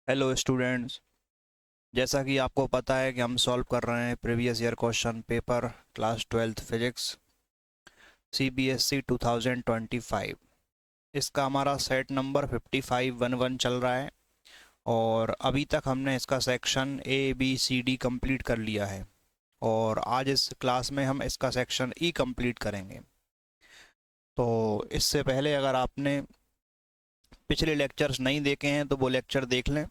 Hello students. जैसा कि आपको पता है कि हम सॉल्व कर रहे हैं previous year question paper class 12th physics CBSE 2025। इसका हमारा सेट नंबर 5511 चल रहा है और अभी तक हमने इसका section A B C D complete कर लिया है और आज इस क्लास में हम इसका सेक्शन ई कंप्लीट करेंगे। तो इससे पहले अगर आपने पिछले लेक्चर्स नहीं देखे हैं तो वो लेक्चर देख लें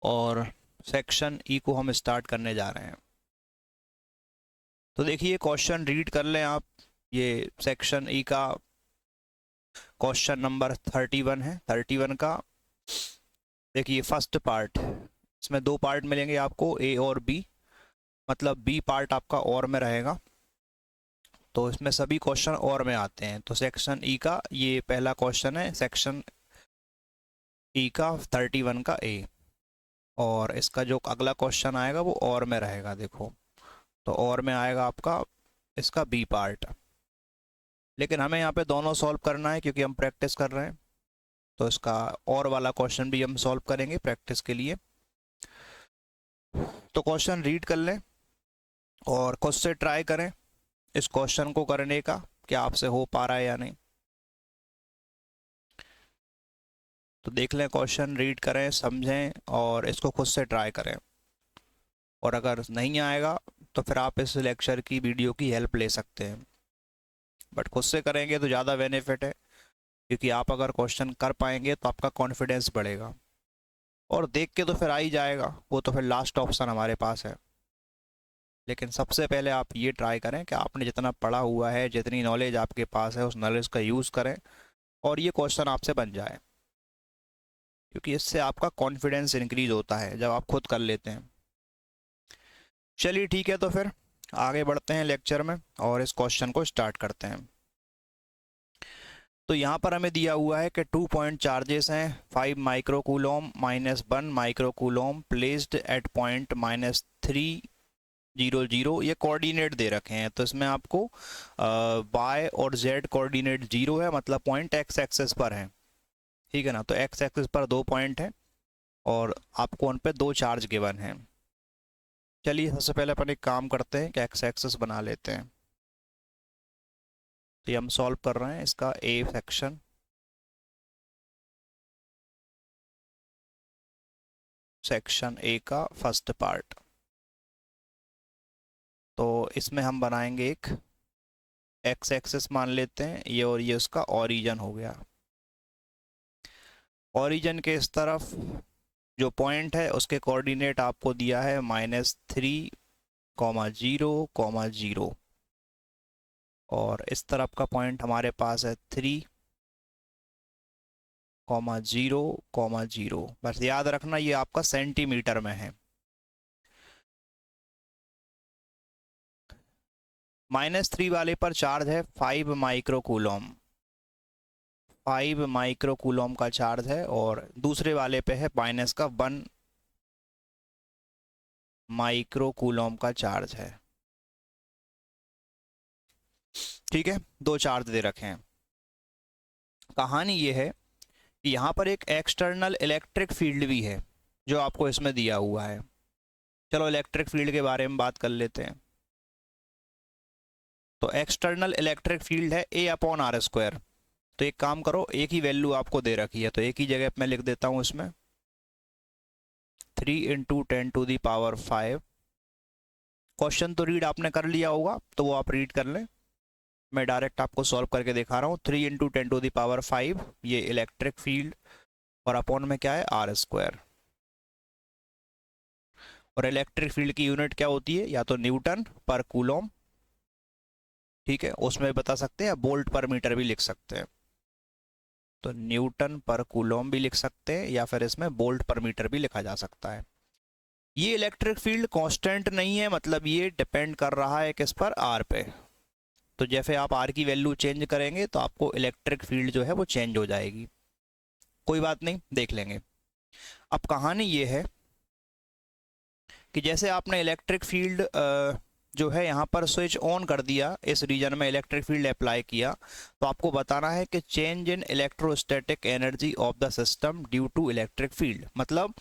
और सेक्शन ई को हम स्टार्ट करने जा रहे हैं। तो देखिए क्वेश्चन रीड कर लें आप। ये सेक्शन ई का क्वेश्चन नंबर 31 है। 31 का देखिए फर्स्ट पार्ट, इसमें दो पार्ट मिलेंगे आपको, ए और बी। मतलब बी पार्ट आपका और में रहेगा, तो इसमें सभी क्वेश्चन और में आते हैं। तो सेक्शन ई का ये पहला क्वेश्चन है, सेक्शन ई का 31 का ए। और इसका जो अगला क्वेश्चन आएगा वो और में रहेगा। देखो, तो और में आएगा आपका इसका बी पार्ट। लेकिन हमें यहाँ पे दोनों सॉल्व करना है क्योंकि हम प्रैक्टिस कर रहे हैं। तो इसका और वाला क्वेश्चन भी हम सॉल्व करेंगे प्रैक्टिस के लिए। तो क्वेश्चन रीड कर लें और खुद से ट्राई करें इस क्वेश्चन को करने का, क्या आपसे हो पा रहा है या नहीं। तो देख लें, क्वेश्चन रीड करें, समझें और इसको खुद से ट्राई करें। और अगर नहीं आएगा तो फिर आप इस लेक्चर की वीडियो की हेल्प ले सकते हैं, बट खुद से करेंगे तो ज़्यादा बेनिफिट है क्योंकि आप अगर क्वेश्चन कर पाएंगे तो आपका कॉन्फिडेंस बढ़ेगा। और देख के तो फिर आ ही जाएगा, वो तो फिर लास्ट ऑप्शन हमारे पास है। लेकिन सबसे पहले आप ये ट्राई करें कि आपने जितना पढ़ा हुआ है, जितनी नॉलेज आपके पास है, उस नॉलेज का यूज़ करें और ये क्वेश्चन आपसे बन जाए, क्योंकि इससे आपका कॉन्फिडेंस इंक्रीज होता है जब आप खुद कर लेते हैं। चलिए ठीक है, तो फिर आगे बढ़ते हैं लेक्चर में और इस क्वेश्चन को स्टार्ट करते हैं। तो यहाँ पर हमें दिया हुआ है कि 2 पॉइंट चार्जेस हैं, 5 माइक्रोकूलोम माइनस 1 माइक्रोकूलोम प्लेस्ड एट पॉइंट -300। ये कोऑर्डिनेट दे रखे हैं, तो इसमें आपको y और z कोऑर्डिनेट 0 है, मतलब पॉइंट x एक्सेस पर है। ठीक है ना। तो x एक्सेस पर दो पॉइंट हैं और आपको उन पे दो चार्ज गिवन हैं। चलिए सबसे पहले अपन एक काम करते हैं कि x एक्सेस बना लेते हैं। तो ये हम सॉल्व कर रहे हैं इसका ए सेक्शन। सेक्शन ए का फर्स्ट पार्ट। तो इसमें हम बनाएंगे एक x एक्सेस मान लेते हैं ये, और ये उसका ओरिजिन हो गया। ओरिजिन के इस तरफ जो पॉइंट है उसके कोऑर्डिनेट आपको दिया है -3,0,0,0। और इस तरफ का पॉइंट हमारे पास है 3,0,0,0। बस याद रखना ये आपका सेंटीमीटर में है। -3 वाले पर चार्ज है 5 माइक्रोकूलोम। 5 माइक्रोकूलोम का चार्ज है और दूसरे वाले पे है माइनस का 1 माइक्रोकूलोम का चार्ज है। ठीक है, दो चार्ज दे रखे हैं। कहानी ये है कि यहाँ पर एक एक्सटर्नल इलेक्ट्रिक फील्ड भी है जो आपको इसमें दिया हुआ है। चलो इलेक्ट्रिक फील्ड के बारे में बात कर लेते हैं। तो एक्सटर्नल इलेक्ट्रिक फील्ड है A/r²। तो एक काम करो, एक ही वैल्यू आपको दे रखी है तो एक ही जगह मैं लिख देता हूँ इसमें 3 × 10⁵। क्वेश्चन तो रीड आपने कर लिया होगा तो वो आप रीड कर लें, मैं डायरेक्ट आपको सॉल्व करके दिखा रहा हूँ। 3 × 10⁵ ये इलेक्ट्रिक फील्ड और अपॉन में क्या है r²। और इलेक्ट्रिक फील्ड की यूनिट क्या होती है, या तो न्यूटन पर कूलोम, ठीक है, उसमें बता सकते हैं, वोल्ट पर मीटर भी लिख सकते हैं। तो न्यूटन पर कूलोम भी लिख सकते हैं या फिर इसमें वोल्ट पर मीटर भी लिखा जा सकता है। ये इलेक्ट्रिक फील्ड कांस्टेंट नहीं है, मतलब ये डिपेंड कर रहा है किस पर, आर पे। तो जैसे आप आर की वैल्यू चेंज करेंगे तो आपको इलेक्ट्रिक फील्ड जो है वो चेंज हो जाएगी। कोई बात नहीं, देख लेंगे। अब कहानी ये है कि जैसे आपने इलेक्ट्रिक फील्ड जो है यहाँ पर स्विच ऑन कर दिया, इस रीजन में इलेक्ट्रिक फील्ड अप्लाई किया, तो आपको बताना है कि change in electrostatic energy of the system due to electric field. मतलब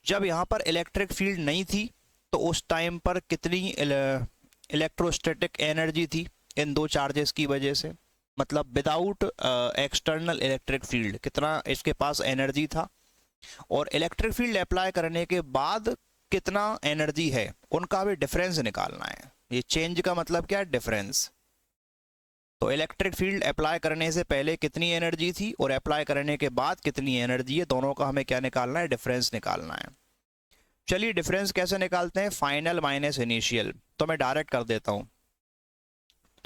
जब यहाँ पर इलेक्ट्रिक फील्ड नहीं थी तो उस टाइम पर कितनी इलेक्ट्रोस्टैटिक एनर्जी थी इन दो चार्जेस की वजह से। मतलब विदाउट एक्सटर्नल इलेक्ट्रिक फील्ड कितना इसके पास एनर्जी था, और इलेक्ट्रिक फील्ड अप्लाई करने के बाद कितना एनर्जी है, उनका भी डिफरेंस निकालना है। ये चेंज का मतलब क्या है, डिफरेंस। तो इलेक्ट्रिक फील्ड अप्लाई करने से पहले कितनी एनर्जी थी और अप्लाई करने के बाद कितनी एनर्जी है, दोनों का हमें क्या निकालना है, डिफरेंस निकालना है। चलिए डिफरेंस कैसे निकालते हैं, फाइनल माइनस इनिशियल। तो मैं डायरेक्ट कर देता हूँ,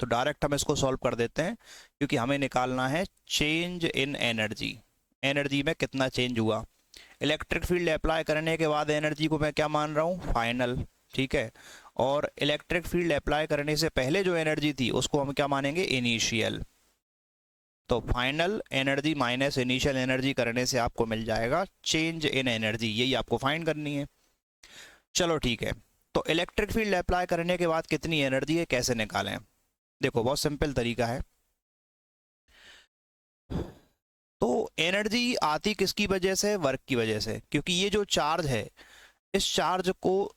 तो डायरेक्ट हम इसको सॉल्व कर देते हैं, क्योंकि हमें निकालना है चेंज इन एनर्जी, एनर्जी में कितना चेंज हुआ। इलेक्ट्रिक फील्ड अप्लाई करने के बाद एनर्जी को मैं क्या मान रहा हूँ, फाइनल, ठीक है। और इलेक्ट्रिक फील्ड अप्लाई करने से पहले जो एनर्जी थी उसको हम क्या मानेंगे, इनिशियल। तो final energy minus initial energy करने से आपको मिल जाएगा चेंज इन एनर्जी, यही आपको फाइंड करनी है। चलो ठीक है, तो इलेक्ट्रिक फील्ड अप्लाई करने के बाद कितनी एनर्जी है, कैसे निकालें। देखो बहुत सिंपल तरीका है। तो एनर्जी आती किसकी वजह से, वर्क की वजह से, क्योंकि ये जो चार्ज है, इस चार्ज को,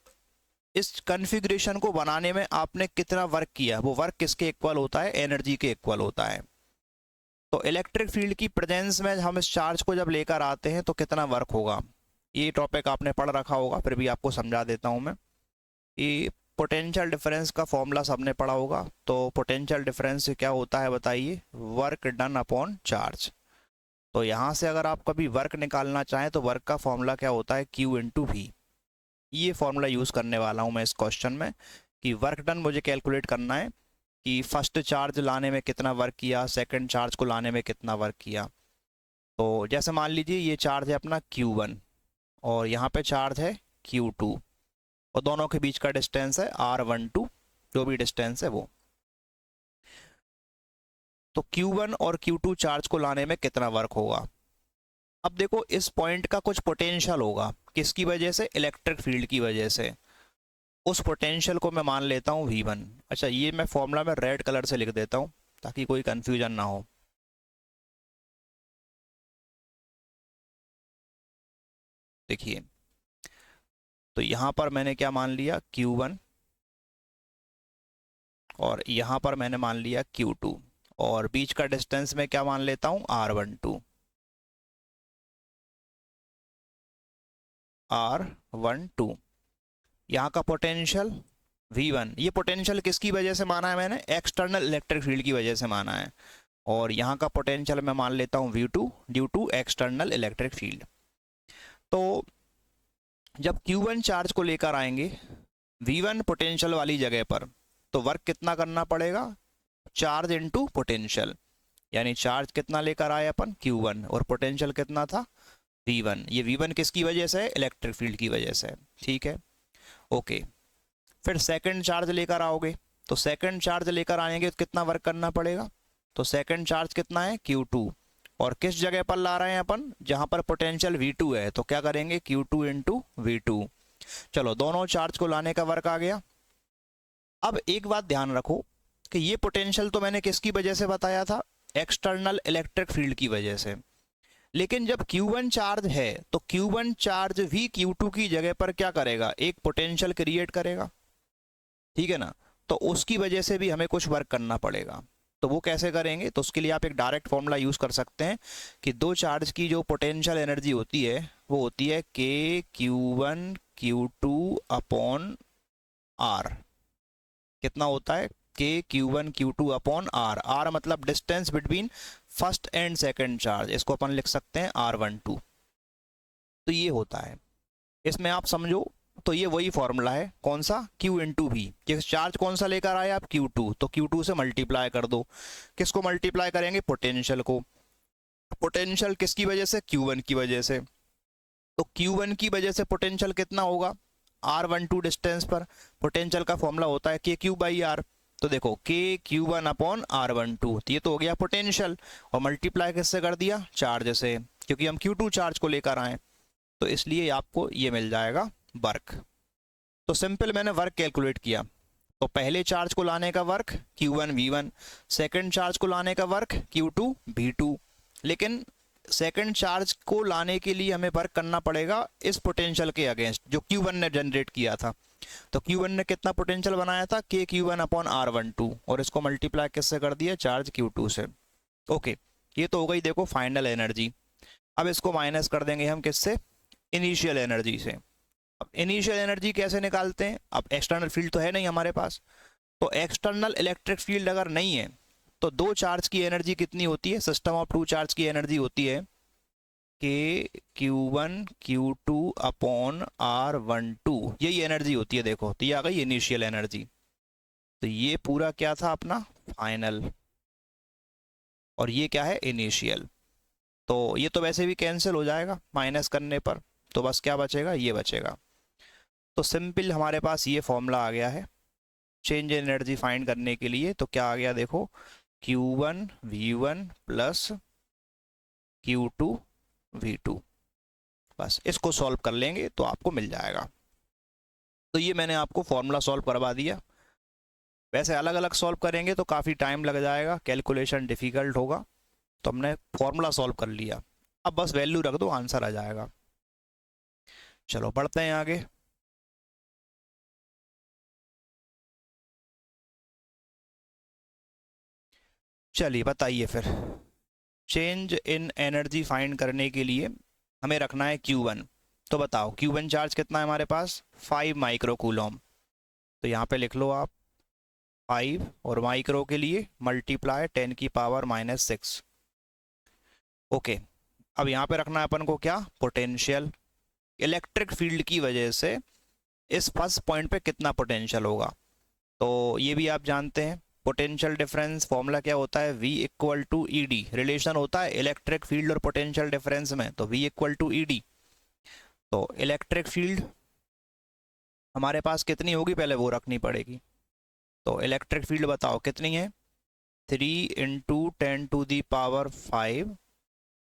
इस कॉन्फ़िगरेशन को बनाने में आपने कितना वर्क किया, वो वर्क किसके इक्वल होता है, एनर्जी के इक्वल होता है। तो इलेक्ट्रिक फील्ड की प्रेजेंस में हम इस चार्ज को जब लेकर आते हैं तो कितना वर्क होगा, ये टॉपिक आपने पढ़ रखा होगा, फिर भी आपको समझा देता हूँ मैं। ये पोटेंशियल डिफरेंस का फॉर्मूला सबने पढ़ा होगा। तो पोटेंशियल डिफरेंस क्या होता है बताइए, वर्क डन अपॉन चार्ज। तो यहाँ से अगर आप कभी वर्क निकालना चाहें तो वर्क का फॉर्मूला क्या होता है, Q इंटू वी। ये फॉर्मूला यूज़ करने वाला हूँ मैं इस क्वेश्चन में, कि वर्क डन मुझे कैलकुलेट करना है कि फर्स्ट चार्ज लाने में कितना वर्क किया, सेकंड चार्ज को लाने में कितना वर्क किया। तो जैसे मान लीजिए ये चार्ज है अपना Q1 और यहाँ पे चार्ज है Q2, और दोनों के बीच का डिस्टेंस है R12, जो भी डिस्टेंस है वो। तो Q1 और Q2 चार्ज को लाने में कितना वर्क होगा। अब देखो इस पॉइंट का कुछ पोटेंशियल होगा, किसकी वजह से, इलेक्ट्रिक फील्ड की वजह से। उस पोटेंशियल को मैं मान लेता हूँ V1। अच्छा ये मैं फॉर्मूला में रेड कलर से लिख देता हूँ ताकि कोई कंफ्यूजन ना हो। देखिए तो यहाँ पर मैंने क्या मान लिया, Q1, और यहाँ पर मैंने मान लिया Q2, और बीच का डिस्टेंस में क्या मान लेता हूँ, R12, R12। यहाँ का पोटेंशियल V1, ये पोटेंशियल किसकी वजह से माना है मैंने, एक्सटर्नल इलेक्ट्रिक फील्ड की वजह से माना है। और यहाँ का पोटेंशियल मैं मान लेता हूँ V2 due to external electric field. तो जब Q1 चार्ज को लेकर आएंगे V1 पोटेंशियल वाली जगह पर, तो वर्क कितना करना पड़ेगा, चार्ज इनटू पोटेंशियल। यानी चार्ज कितना लेकर आए अपन, Q1, और पोटेंशियल कितना था, V1। ये V1 किसकी वजह से है, इलेक्ट्रिक फील्ड की वजह से, ठीक है, ओके। फिर सेकंड चार्ज लेकर आओगे, तो सेकंड चार्ज लेकर आएंगे तो कितना वर्क करना पड़ेगा, तो सेकंड चार्ज कितना है, Q2, और किस जगह पर ला रहे हैं अपन, जहां पर पोटेंशियल V2 है, तो क्या करेंगे, Q2 इंटू V2। चलो दोनों चार्ज को लाने का वर्क आ गया। अब एक बात ध्यान रखो कि ये पोटेंशियल तो मैंने किसकी वजह से बताया था, एक्सटर्नल इलेक्ट्रिक फील्ड की वजह से। लेकिन जब Q1 चार्ज है तो Q1 चार्ज भी Q2 की जगह पर क्या करेगा, एक पोटेंशियल क्रिएट करेगा, ठीक है ना। तो उसकी वजह से भी हमें कुछ वर्क करना पड़ेगा। तो वो कैसे करेंगे, तो उसके लिए आप एक डायरेक्ट फॉर्मूला यूज कर सकते हैं कि दो चार्ज की जो पोटेंशियल एनर्जी होती है वो होती है KQ1 Q2 अपॉन R। कितना होता है, KQ1 Q2 upon R। R मतलब distance between first and second charge, इसको अपन लिख सकते हैं R12। तो ये होता है, इसमें आप समझो तो ये वही फॉर्मूला है, कौन सा, Q इंटू वी। चार्ज कौन सा लेकर आए आप, Q2, तो Q2 से मल्टीप्लाई कर दो। किसको मल्टीप्लाई करेंगे, पोटेंशियल को। पोटेंशियल किसकी वजह से, Q1 की वजह से। तो Q1 की वजह से पोटेंशियल कितना होगा, R12 डिस्टेंस पर। पोटेंशियल का फॉर्मूला होता है KQ बाई R। तो देखो KQ1 अपॉन R12, तो ये तो हो गया पोटेंशियल, और मल्टीप्लाई किससे कर दिया, चार्ज से, क्योंकि हम Q2 चार्ज को लेकर आए, तो इसलिए आपको ये मिल जाएगा वर्क। तो सिंपल मैंने वर्क कैलकुलेट किया, तो पहले चार्ज को लाने का work Q1 V1, second charge को लाने का वर्क Q2 V2। लेकिन सेकंड चार्ज को लाने के लिए हमें वर्क करना पड़ेगा इस पोटेंशियल के अगेंस्ट जो Q1 ने जनरेट किया था। तो Q1 ने कितना पोटेंशियल बनाया था, K Q1 अपॉन R12, और इसको मल्टीप्लाई किससे कर दिया, चार्ज Q2 से। ओके, ये तो हो गई देखो फाइनल एनर्जी। अब इसको माइनस कर देंगे हम किससे, इनिशियल एनर्जी से। अब इनिशियल एनर्जी कैसे निकालते हैं, अब एक्सटर्नल फील्ड तो है नहीं हमारे पास, तो एक्सटर्नल इलेक्ट्रिक फील्ड अगर नहीं है तो दो चार्ज की एनर्जी कितनी होती है, सिस्टम ऑफ टू चार्ज की एनर्जी होती है K Q1 Q2 upon R12, यही एनर्जी होती है। देखो तो ये आ गई इनिशियल एनर्जी। तो ये पूरा क्या था अपना फाइनल, और ये क्या है इनिशियल। तो ये तो वैसे भी कैंसिल हो जाएगा माइनस करने पर, तो बस क्या बचेगा, ये बचेगा। तो सिंपल हमारे पास ये फॉर्मूला आ गया है चेंज इन एनर्जी फाइंड करने के लिए। तो क्या आ गया देखो, Q1 V1 plus Q2 V2। बस इसको सॉल्व कर लेंगे तो आपको मिल जाएगा। तो ये मैंने आपको फॉर्मूला सॉल्व करवा दिया। वैसे अलग अलग सॉल्व करेंगे तो काफ़ी टाइम लग जाएगा, कैलकुलेशन डिफ़िकल्ट होगा, तो हमने फॉर्मूला सॉल्व कर लिया। अब बस वैल्यू रख दो, आंसर आ जाएगा। चलो बढ़ते हैं आगे। चलिए बताइए फिर, चेंज इन एनर्जी फाइंड करने के लिए हमें रखना है Q1। तो बताओ Q1 चार्ज कितना है हमारे पास, 5 माइक्रो कूलम। तो यहाँ पे लिख लो आप 5, और माइक्रो के लिए मल्टीप्लाई 10 की पावर -6। ओके, अब यहाँ पे रखना है अपन को क्या, पोटेंशियल। इलेक्ट्रिक फील्ड की वजह से इस फर्स्ट पॉइंट पे कितना पोटेंशियल होगा, तो ये भी आप जानते हैं। पोटेंशियल डिफरेंस फॉर्मूला क्या होता है, V equal to ED। Relation होता है इलेक्ट्रिक फील्ड और पोटेंशियल डिफरेंस में, तो V इक्वल टू ED। तो इलेक्ट्रिक फील्ड हमारे पास कितनी होगी, पहले वो रखनी पड़ेगी। तो इलेक्ट्रिक फील्ड बताओ कितनी है, 3 इंटू 10⁵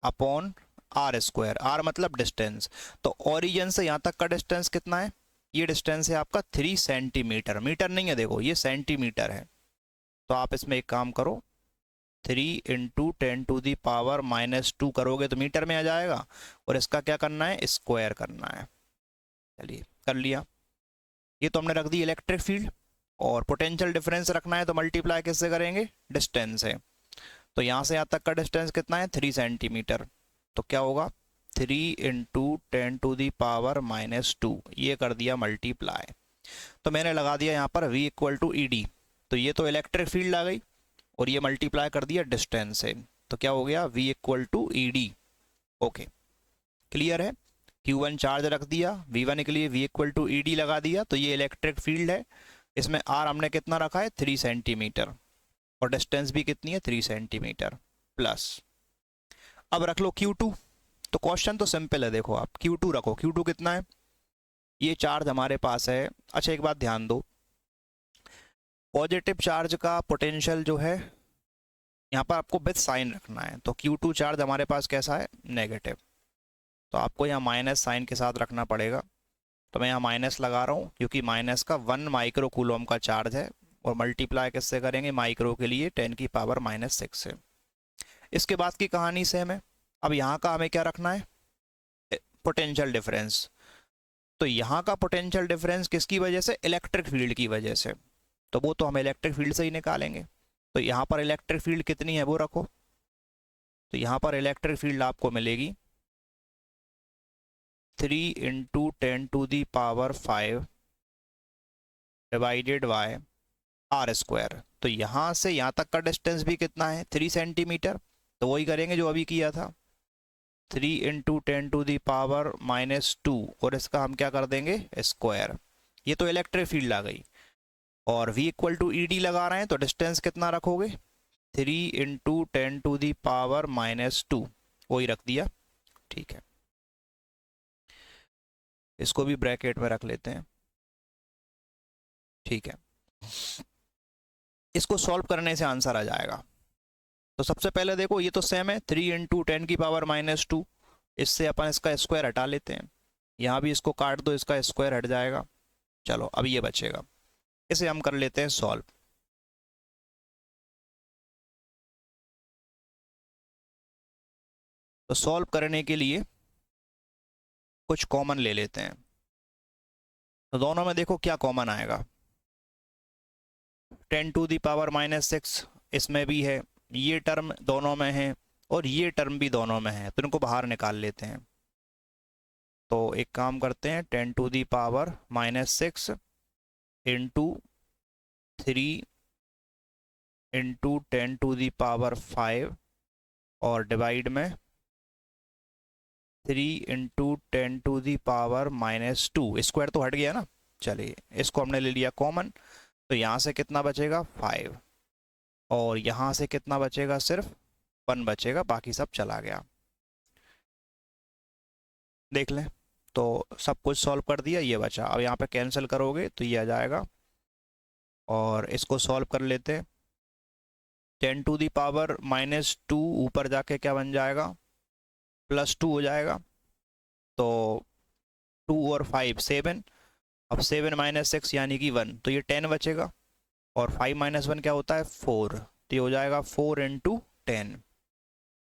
अपॉन R²। R मतलब डिस्टेंस, तो ओरिजिन से यहाँ तक का डिस्टेंस कितना है, ये डिस्टेंस है आपका 3 सेंटीमीटर। मीटर नहीं है देखो, ये सेंटीमीटर है। तो आप इसमें एक काम करो, 3 इंटू 10⁻² करोगे तो मीटर में आ जाएगा, और इसका क्या करना है, स्क्वायर करना है। चलिए कर लिया। ये तो हमने रख दी इलेक्ट्रिक फील्ड, और पोटेंशियल डिफरेंस रखना है तो मल्टीप्लाई किससे करेंगे, डिस्टेंस है। तो यहाँ से यहाँ तक का डिस्टेंस कितना है, 3 सेंटीमीटर। तो क्या होगा, 3 इंटू 10⁻², ये कर दिया मल्टीप्लाई। तो मैंने लगा दिया यहाँ पर V इक्वल टू ED। तो ये तो इलेक्ट्रिक फील्ड आ गई, और ये मल्टीप्लाई कर दिया डिस्टेंस से, तो क्या हो गया, V equal to ED। Okay clear है। Q1 चार्ज रख दिया, V1 के लिए V इक्वल टू ED लगा दिया, तो ये इलेक्ट्रिक फील्ड है। इसमें R हमने कितना रखा है, 3 सेंटीमीटर, और डिस्टेंस भी कितनी है, 3 सेंटीमीटर प्लस। अब रख लो Q2। तो क्वेश्चन तो सिंपल है, देखो आप Q2 रखो। Q2 कितना है, ये चार्ज हमारे पास है। अच्छा एक बात ध्यान दो, पॉजिटिव चार्ज का पोटेंशियल जो है यहाँ पर आपको विद साइन रखना है। तो Q2 चार्ज हमारे पास कैसा है, नेगेटिव, तो आपको यहाँ माइनस साइन के साथ रखना पड़ेगा। तो मैं यहाँ माइनस लगा रहा हूँ क्योंकि माइनस का 1 माइक्रो कूलम का चार्ज है, और मल्टीप्लाई किससे करेंगे, माइक्रो के लिए 10⁻⁻6 से। इसके बाद की कहानी सेम है। अब यहाँ का हमें क्या रखना है, पोटेंशियल डिफरेंस। तो यहाँ का पोटेंशियल डिफरेंस किसकी वजह से, इलेक्ट्रिक फील्ड की वजह से, तो वो तो हम इलेक्ट्रिक फील्ड से ही निकालेंगे। तो यहाँ पर इलेक्ट्रिक फील्ड कितनी है वो रखो। तो यहाँ पर इलेक्ट्रिक फील्ड आपको मिलेगी 3 इंटू 10⁵ डिवाइडेड बाय R²। तो यहाँ से यहाँ तक का डिस्टेंस भी कितना है, 3 सेंटीमीटर। तो वही करेंगे जो अभी किया था, 3 इंटू 10⁻², और इसका हम क्या कर देंगे, स्क्वायर। ये तो इलेक्ट्रिक फील्ड आ गई, और V इक्वल टू ED लगा रहे हैं, तो डिस्टेंस कितना रखोगे, 3 इंटू 10⁻², वही रख दिया। ठीक है, इसको भी ब्रैकेट में रख लेते हैं। ठीक है, इसको सॉल्व करने से आंसर आ जाएगा। तो सबसे पहले देखो ये तो सेम है, 3 इंटू 10⁻², इससे अपन इसका स्क्वायर हटा लेते हैं। यहाँ भी इसको काट दो, इसका स्क्वायर हट जाएगा। चलो अब ये बचेगा, इसे हम कर लेते हैं सॉल्व। तो सॉल्व करने के लिए कुछ कॉमन ले लेते हैं। तो दोनों में देखो क्या कॉमन आएगा, 10⁻⁻⁶ इसमें भी है, ये टर्म दोनों में है और ये टर्म भी दोनों में है, तो इनको बाहर निकाल लेते हैं। तो एक काम करते हैं, 10⁻⁻⁶ इंटू 3 इंटू 10⁻5 और डिवाइड में 3 इंटू 10⁻⁻2। स्क्वायर तो हट गया ना, चलिए इसको हमने ले लिया कॉमन। तो यहाँ से कितना बचेगा 5 और यहाँ से कितना बचेगा, सिर्फ 1 बचेगा, बाकी सब चला गया। देख लें, तो सब कुछ सॉल्व कर दिया, ये बचा। अब यहाँ पे कैंसिल करोगे तो ये आ जाएगा और इसको सॉल्व कर लेते हैं। 10⁻⁻2 ऊपर जाके क्या बन जाएगा, +2 हो जाएगा। तो 2 और 5 7, अब 7 - 6 यानी कि 1, तो ये 10 बचेगा और 5 - 1 क्या होता है 4, तो ये हो जाएगा 4 × 10,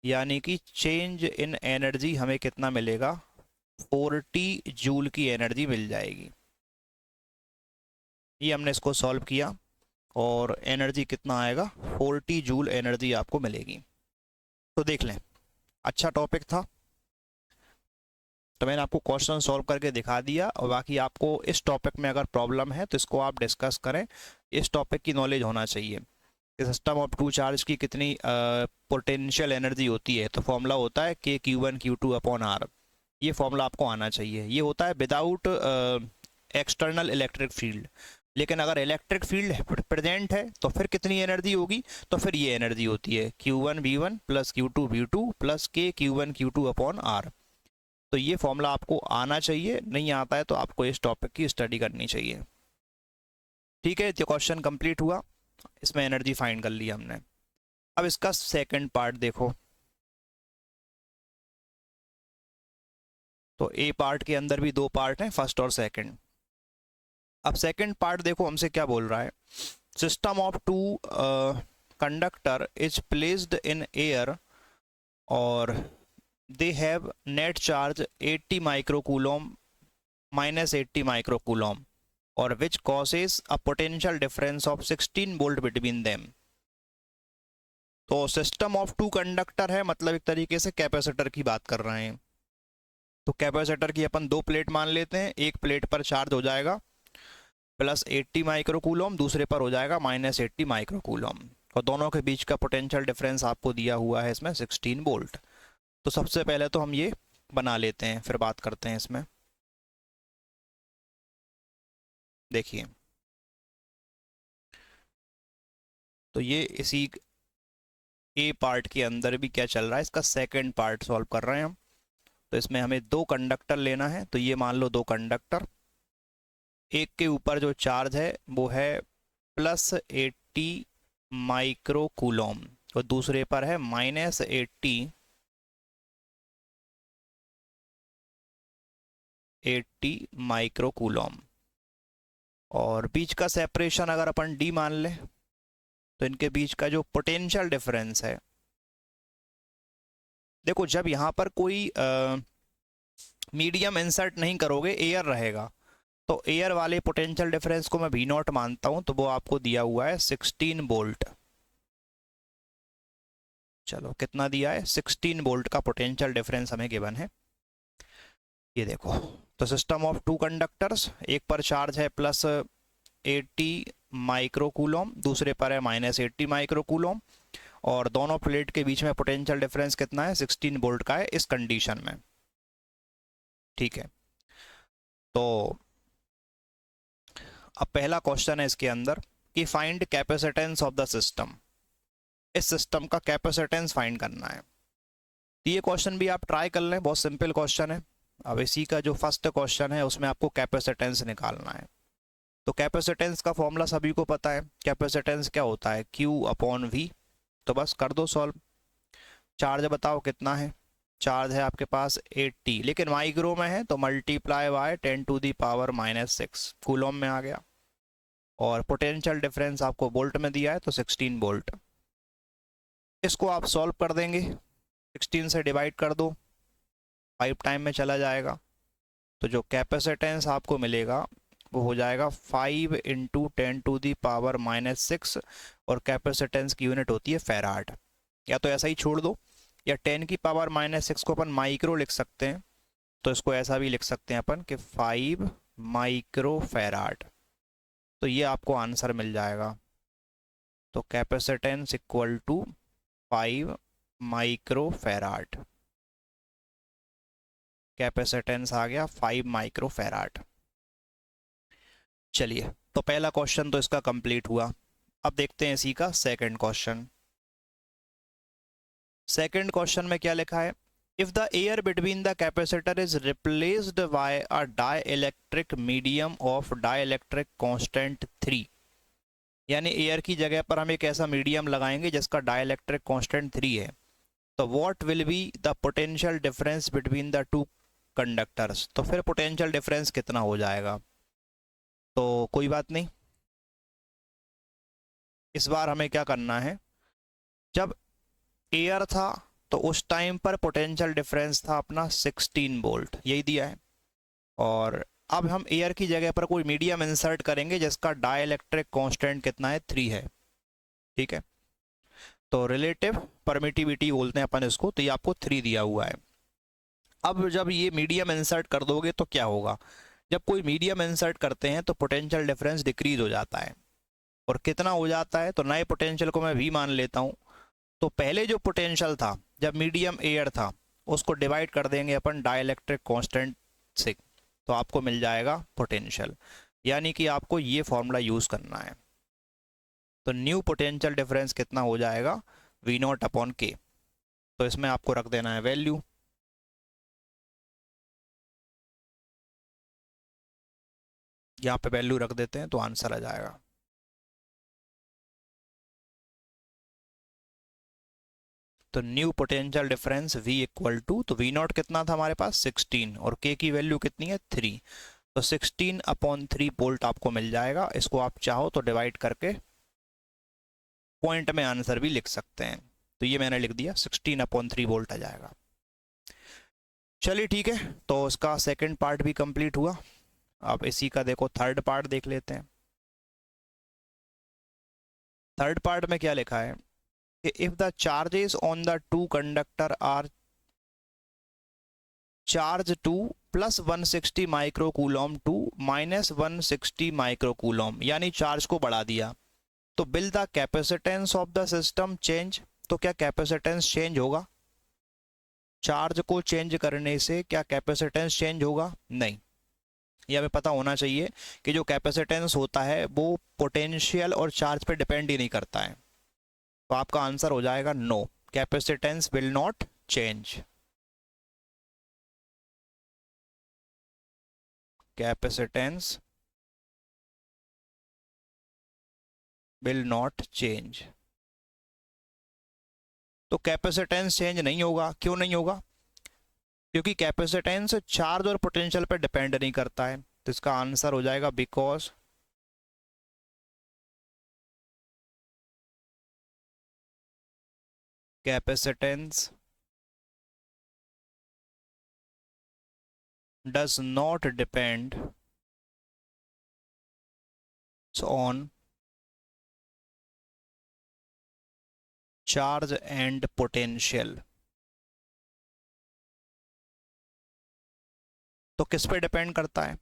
यानी कि चेंज इन एनर्जी हमें कितना मिलेगा, 40 जूल की एनर्जी मिल जाएगी। ये हमने इसको सॉल्व किया और एनर्जी कितना आएगा, 40 जूल एनर्जी आपको मिलेगी। तो देख लें, अच्छा टॉपिक था। तो मैंने आपको क्वेश्चन सॉल्व करके दिखा दिया, और बाकी आपको इस टॉपिक में अगर प्रॉब्लम है तो इसको आप डिस्कस करें। इस टॉपिक की नॉलेज होना चाहिए। सिस्टम ऑफ टू चार्ज की कितनी पोटेंशियल एनर्जी होती है, तो फॉर्मूला होता है K(Q1Q2/R). ये फॉर्मूला आपको आना चाहिए। ये होता है विदाउट एक्सटर्नल इलेक्ट्रिक फील्ड। लेकिन अगर इलेक्ट्रिक फील्ड प्रेजेंट है तो फिर कितनी एनर्जी होगी, तो फिर ये एनर्जी होती है Q1V1 + Q2V2 + K(Q1Q2/R). तो ये फॉर्मूला आपको आना चाहिए, नहीं आता है तो आपको इस टॉपिक की स्टडी करनी चाहिए। ठीक है, तो क्वेश्चन कंप्लीट हुआ, इसमें एनर्जी फाइंड कर ली हमने। अब इसका सेकंड पार्ट देखो। तो ए पार्ट के अंदर भी 2 पार्ट हैं, फर्स्ट और सेकंड। अब सेकंड पार्ट देखो हमसे क्या बोल रहा है, system of two conductor is placed in air और they have net charge 80 microcoulomb -80 microcoulomb or which causes a potential difference of 16 volt between them। तो सिस्टम ऑफ टू कंडक्टर है, मतलब एक तरीके से कैपेसिटर की बात कर रहे हैं। तो कैपेसिटर की अपन 2 प्लेट मान लेते हैं, एक प्लेट पर चार्ज हो जाएगा +80 माइक्रोकूलम, दूसरे पर हो जाएगा -80 माइक्रोकूलम, और दोनों के बीच का पोटेंशियल डिफरेंस आपको दिया हुआ है इसमें 16 वोल्ट। तो सबसे पहले तो हम ये बना लेते हैं, फिर बात करते हैं इसमें। देखिए, तो ये इसी ए पार्ट के अंदर भी क्या चल रहा है, इसका सेकंड पार्ट सॉल्व कर रहे हैं हम। तो इसमें हमें 2 कंडक्टर लेना है, तो ये मान लो 2 कंडक्टर। एक के ऊपर जो चार्ज है वो है +80 माइक्रोकूलम और दूसरे पर है -80 माइक्रोकूलम। और बीच का सेपरेशन अगर अपन d मान लें तो इनके बीच का जो पोटेंशियल डिफरेंस है, देखो जब यहाँ पर कोई मीडियम इंसर्ट नहीं करोगे, एयर रहेगा, तो एयर वाले पोटेंशियल डिफरेंस को मैं V0 मानता हूँ, तो वो आपको दिया हुआ है 16 वोल्ट। चलो कितना दिया है, 16 वोल्ट का पोटेंशियल डिफरेंस हमें गिवन है। ये देखो, तो सिस्टम ऑफ टू कंडक्टर्स, एक पर चार्ज है +80 माइक्रोकूलम, दूसरे पर है -80 माइक्रोकूलम, और दोनों प्लेट के बीच में पोटेंशियल डिफरेंस कितना है, 16 वोल्ट का है इस कंडीशन में। ठीक है, तो अब पहला क्वेश्चन है इसके अंदर कि find capacitance of the system. इस सिस्टम का कैपेसिटेंस फाइंड करना है। तो ये क्वेश्चन भी आप ट्राई कर लें, बहुत सिंपल क्वेश्चन है। अब इसी का जो फर्स्ट क्वेश्चन है उसमें आपको कैपेसिटेंस निकालना है। तो कैपेसिटेंस का फॉर्मूला सभी को पता है, कैपेसिटेंस क्या होता है, Q/V। तो बस कर दो सॉल्व। चार्ज बताओ कितना है, चार्ज है आपके पास 80, लेकिन माइक्रो में है तो मल्टीप्लाई बाय 10⁻⁻⁶ कूलम में आ गया। और पोटेंशियल डिफरेंस आपको वोल्ट में दिया है तो 16 वोल्ट। इसको आप सॉल्व कर देंगे, 16 से डिवाइड कर दो, 5 टाइम में चला जाएगा, तो जो कैपेसिटेंस आपको मिलेगा वो हो जाएगा 5 इंटू 10⁻⁻⁻⁶, और कैपेसिटेंस की यूनिट होती है फैराड। या तो ऐसा ही छोड़ दो, या 10⁻⁻⁶ को अपन माइक्रो लिख सकते हैं, तो इसको ऐसा भी लिख सकते हैं अपन कि 5 माइक्रो फैराड। तो ये आपको आंसर मिल जाएगा। तो capacitance equal to 5 micro farad, capacitance आ गया 5 माइक्रो फैराड। चलिए, तो पहला क्वेश्चन तो इसका कंप्लीट हुआ। अब देखते हैं इसी का सेकंड क्वेश्चन। सेकंड क्वेश्चन में क्या लिखा है, if the air between the capacitor is replaced by a dielectric medium of dielectric constant 3, यानी एयर की जगह पर हम एक ऐसा मीडियम लगाएंगे जिसका डाइलेक्ट्रिक कांस्टेंट 3 है, तो what will be the potential difference between the two conductors. तो फिर पोटेंशियल डिफरेंस कितना हो जाएगा। तो कोई बात नहीं, इस बार हमें क्या करना है, जब एयर था तो उस टाइम पर पोटेंशियल डिफरेंस था अपना 16 वोल्ट, यही दिया है। और अब हम एयर की जगह पर कोई मीडियम इंसर्ट करेंगे जिसका डाइलेक्ट्रिक कांस्टेंट कितना है, 3 है। ठीक है, तो रिलेटिव परमिटिविटी बोलते हैं अपन इसको, तो ये आपको 3 दिया हुआ है। अब जब ये मीडियम इंसर्ट कर दोगे तो क्या होगा, जब कोई मीडियम इंसर्ट करते हैं तो पोटेंशियल डिफरेंस डिक्रीज हो जाता है। और कितना हो जाता है, तो नए पोटेंशियल को मैं V मान लेता हूँ। तो पहले जो पोटेंशियल था जब मीडियम एयर था, उसको डिवाइड कर देंगे अपन डाइलेक्ट्रिक कांस्टेंट से, तो आपको मिल जाएगा पोटेंशियल। यानी कि आपको ये फॉर्मूला यूज करना है। तो न्यू पोटेंशियल डिफरेंस कितना हो जाएगा, V0/K। तो इसमें आपको रख देना है वैल्यू, यहाँ पे वैल्यू रख देते हैं तो आंसर आ जाएगा। तो new potential difference V equal to, तो V0 कितना था हमारे पास 16, और K की वैल्यू कितनी है 3, तो 16/3 वोल्ट आपको मिल जाएगा। इसको आप चाहो तो डिवाइड करके पॉइंट में आंसर भी लिख सकते हैं। तो ये मैंने लिख दिया, 16/3 वोल्ट आ जाएगा। चलिए ठीक है, तो इसका सेकंड पार्ट भी कंप्लीट हुआ। अब इसी का देखो थर्ड पार्ट देख लेते हैं। थर्ड पार्ट में क्या लिखा है कि if the charges on the two conductor are charge to plus 160 microcoulomb to minus 160 microcoulomb, यानी चार्ज को बढ़ा दिया, तो will the capacitance of the system change. तो क्या कैपेसिटेंस चेंज होगा, चार्ज को चेंज करने से क्या कैपेसिटेंस चेंज होगा, नहीं। ये हमें पता होना चाहिए कि जो कैपेसिटेंस होता है वो पोटेंशियल और चार्ज पे डिपेंड ही नहीं करता है। तो आपका आंसर हो जाएगा no, capacitance will not change. Capacitance will not change. तो कैपेसिटेंस चेंज नहीं होगा, क्यों नहीं होगा, क्योंकि कैपेसिटेंस चार्ज और पोटेंशियल पर डिपेंड नहीं करता है। तो इसका आंसर हो जाएगा because capacitance does not depend on charge and potential। तो किस पे डिपेंड करता है,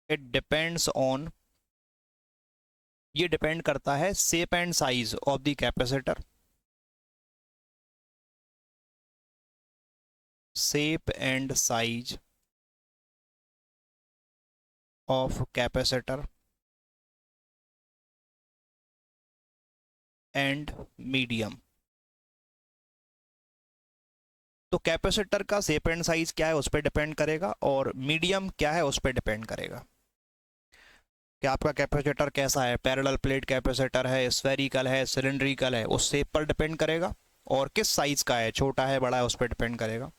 इट डिपेंड्स ऑन, ये डिपेंड करता है shape and size of the capacitor, shape and size of capacitor and medium. तो कैपेसिटर का शेप एंड साइज क्या है उस पर डिपेंड करेगा, और मीडियम क्या है उस पर डिपेंड करेगा कि आपका कैपेसिटर कैसा है, पैरेलल प्लेट कैपेसिटर है, स्फेरिकल है, सिलिंड्रिकल है, उस शेप पर डिपेंड करेगा, और किस साइज का है, छोटा है बड़ा है, उस पर डिपेंड करेगा।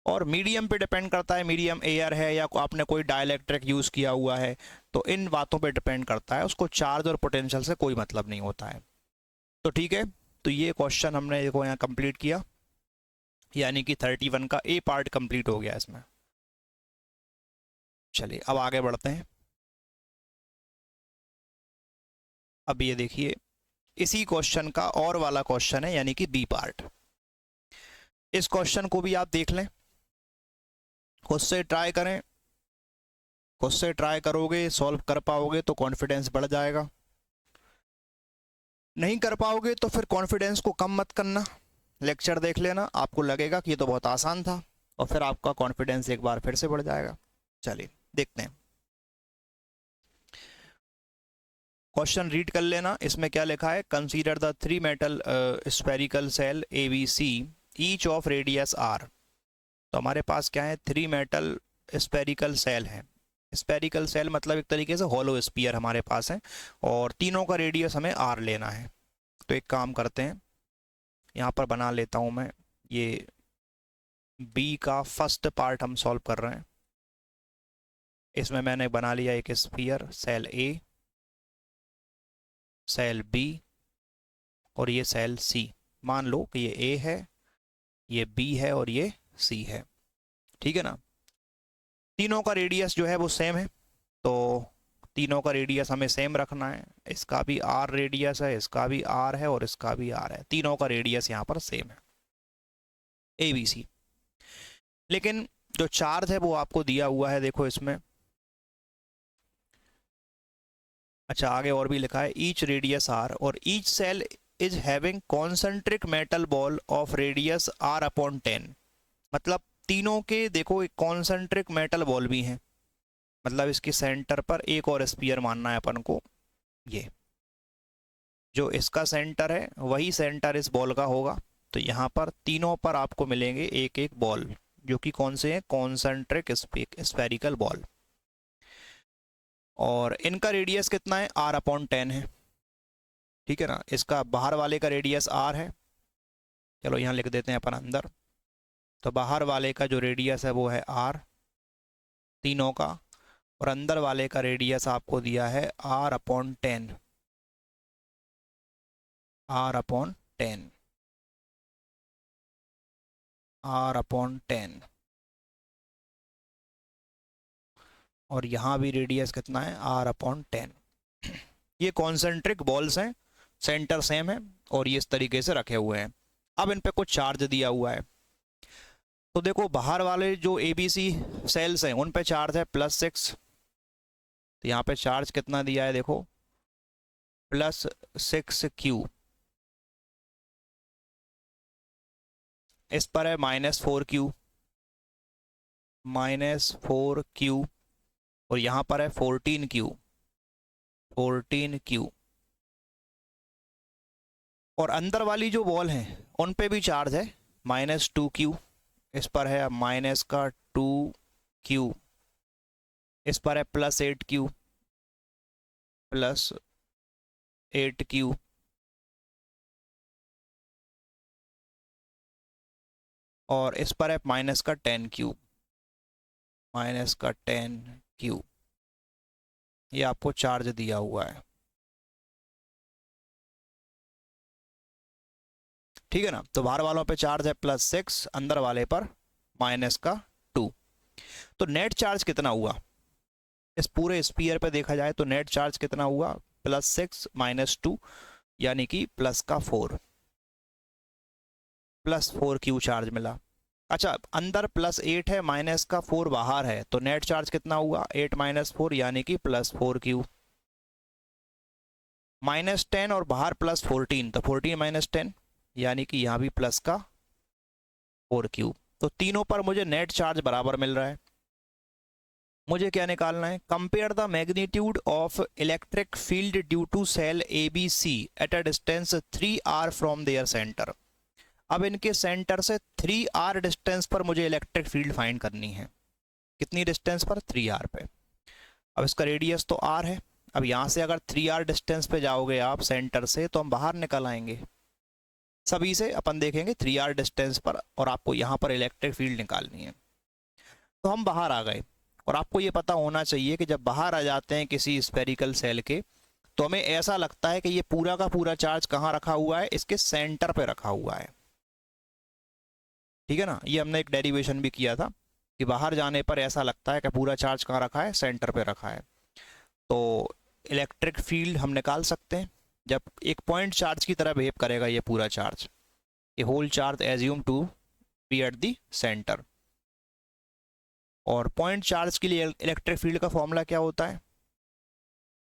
और मीडियम पे डिपेंड करता है, मीडियम एयर है या आपने कोई डाइलेक्ट्रिक यूज़ किया हुआ है, तो इन बातों पे डिपेंड करता है, उसको चार्ज और पोटेंशियल से कोई मतलब नहीं होता है। तो ठीक है, तो ये क्वेश्चन हमने देखो यहाँ कंप्लीट किया, यानी कि 31 का ए पार्ट कंप्लीट हो गया इसमें। चलिए अब आगे बढ़ते हैं। अब ये देखिए, इसी क्वेश्चन का और वाला क्वेश्चन है, यानी कि बी पार्ट। इस क्वेश्चन को भी आप देख लें, खुद से ट्राई करें, खुद से ट्राई करोगे, सॉल्व कर पाओगे तो कॉन्फिडेंस बढ़ जाएगा, नहीं कर पाओगे तो फिर कॉन्फिडेंस को कम मत करना, लेक्चर देख लेना, आपको लगेगा कि ये तो बहुत आसान था, और फिर आपका कॉन्फिडेंस एक बार फिर से बढ़ जाएगा। चलिए देखते हैं, क्वेश्चन रीड कर लेना। इसमें क्या लिखा है, consider the 3 metal spherical shell ABC each of radius R। तो हमारे पास क्या है, 3 मेटल स्फेरिकल सेल है। स्फेरिकल सेल मतलब एक तरीके से हॉलो स्फीयर हमारे पास है, और तीनों का रेडियस हमें R लेना है। तो एक काम करते हैं, यहाँ पर बना लेता हूँ मैं, ये B का फर्स्ट पार्ट हम सॉल्व कर रहे हैं। इसमें मैंने बना लिया एक sphere, shell A, shell B और ये सेल C। मान लो कि ये A है, ये B है और ये C है, ठीक है ना। तीनों का रेडियस जो है वो सेम है, तो तीनों का रेडियस हमें सेम रखना है। इसका भी R रेडियस है, इसका भी R है और इसका भी R है, तीनों का रेडियस यहाँ पर सेम है, ABC। लेकिन जो चार्ज है वो आपको दिया हुआ है, देखो इसमें, अच्छा आगे और भी लिखा है, ईच रेडियस R और each shell is having concentric metal ball of radius R/10। मतलब तीनों के देखो एक कॉन्सेंट्रिक मेटल बॉल भी हैं, मतलब इसके सेंटर पर एक और स्फीयर मानना है अपन को। ये जो इसका सेंटर है वही सेंटर इस बॉल का होगा, तो यहाँ पर तीनों पर आपको मिलेंगे एक एक बॉल, जो कि कौन से हैं, कॉन्सेंट्रिक स्फेरिकल बॉल। और इनका रेडियस कितना है, R/10 है, ठीक है ना। इसका बाहर वाले का रेडियस R है, चलो यहाँ लिख देते हैं अपन अंदर। तो बाहर वाले का जो रेडियस है वो है R तीनों का, और अंदर वाले का रेडियस आपको दिया है R/10, R/10, R/10। और यहाँ भी रेडियस कितना है, R/10। ये कॉन्सेंट्रिक बॉल्स हैं, सेंटर सेम है और ये इस तरीके से रखे हुए हैं। अब इन पे कुछ चार्ज दिया हुआ है, तो देखो बाहर वाले जो ABC सेल्स हैं उन पे चार्ज है +6, तो यहाँ पे चार्ज कितना दिया है, देखो +6Q। इस पर है -4Q, -4Q, और यहाँ पर है 14Q, 14Q। और अंदर वाली जो बॉल है उन पे भी चार्ज है -2Q, इस पर है -2Q, इस पर है +8Q, +8Q, और इस पर है -10Q, -10Q। ये आपको चार्ज दिया हुआ है, ठीक है ना। तो बाहर वालों पे चार्ज है +6, अंदर वाले पर -2। तो नेट चार्ज कितना हुआ इस पूरे स्फीयर पे देखा जाए, तो नेट चार्ज कितना हुआ, +6 -2, यानी कि +4, +4Q चार्ज मिला। अच्छा अंदर +8 है, -4 बाहर है, तो नेट चार्ज कितना हुआ, 8 - 4 यानी कि +4Q। -10 और बाहर +14, तो 14 - 10 यानी कि यहाँ भी +4Q। तो तीनों पर मुझे नेट चार्ज बराबर मिल रहा है। मुझे क्या निकालना है, compare the magnitude of electric field due to shell ABC at a distance 3R from their centre. अब इनके सेंटर से 3R डिस्टेंस पर मुझे इलेक्ट्रिक फील्ड फाइंड करनी है। कितनी डिस्टेंस पर, 3R पे। अब इसका रेडियस तो R है, अब यहाँ से अगर 3R डिस्टेंस पे जाओगे आप सेंटर से, तो हम बाहर निकल आएंगे, सभी से अपन देखेंगे 3r डिस्टेंस पर, और आपको यहाँ पर इलेक्ट्रिक फील्ड निकालनी है। तो हम बाहर आ गए, और आपको ये पता होना चाहिए कि जब बाहर आ जाते हैं किसी स्फेरिकल सेल के, तो हमें ऐसा लगता है कि ये पूरा का पूरा चार्ज कहाँ रखा हुआ है, इसके सेंटर पे रखा हुआ है। ठीक है ना, ये हमने एक डेरिवेशन भी किया था कि बाहर जाने पर ऐसा लगता है कि पूरा चार्ज कहाँ रखा है, सेंटर पे रखा है। तो इलेक्ट्रिक फील्ड हम निकाल सकते हैं जब एक पॉइंट चार्ज की तरह बिहेव करेगा ये पूरा चार्ज, ये whole charge assume to be at the centre. और पॉइंट चार्ज के लिए इलेक्ट्रिक फील्ड का फॉर्मूला क्या होता है?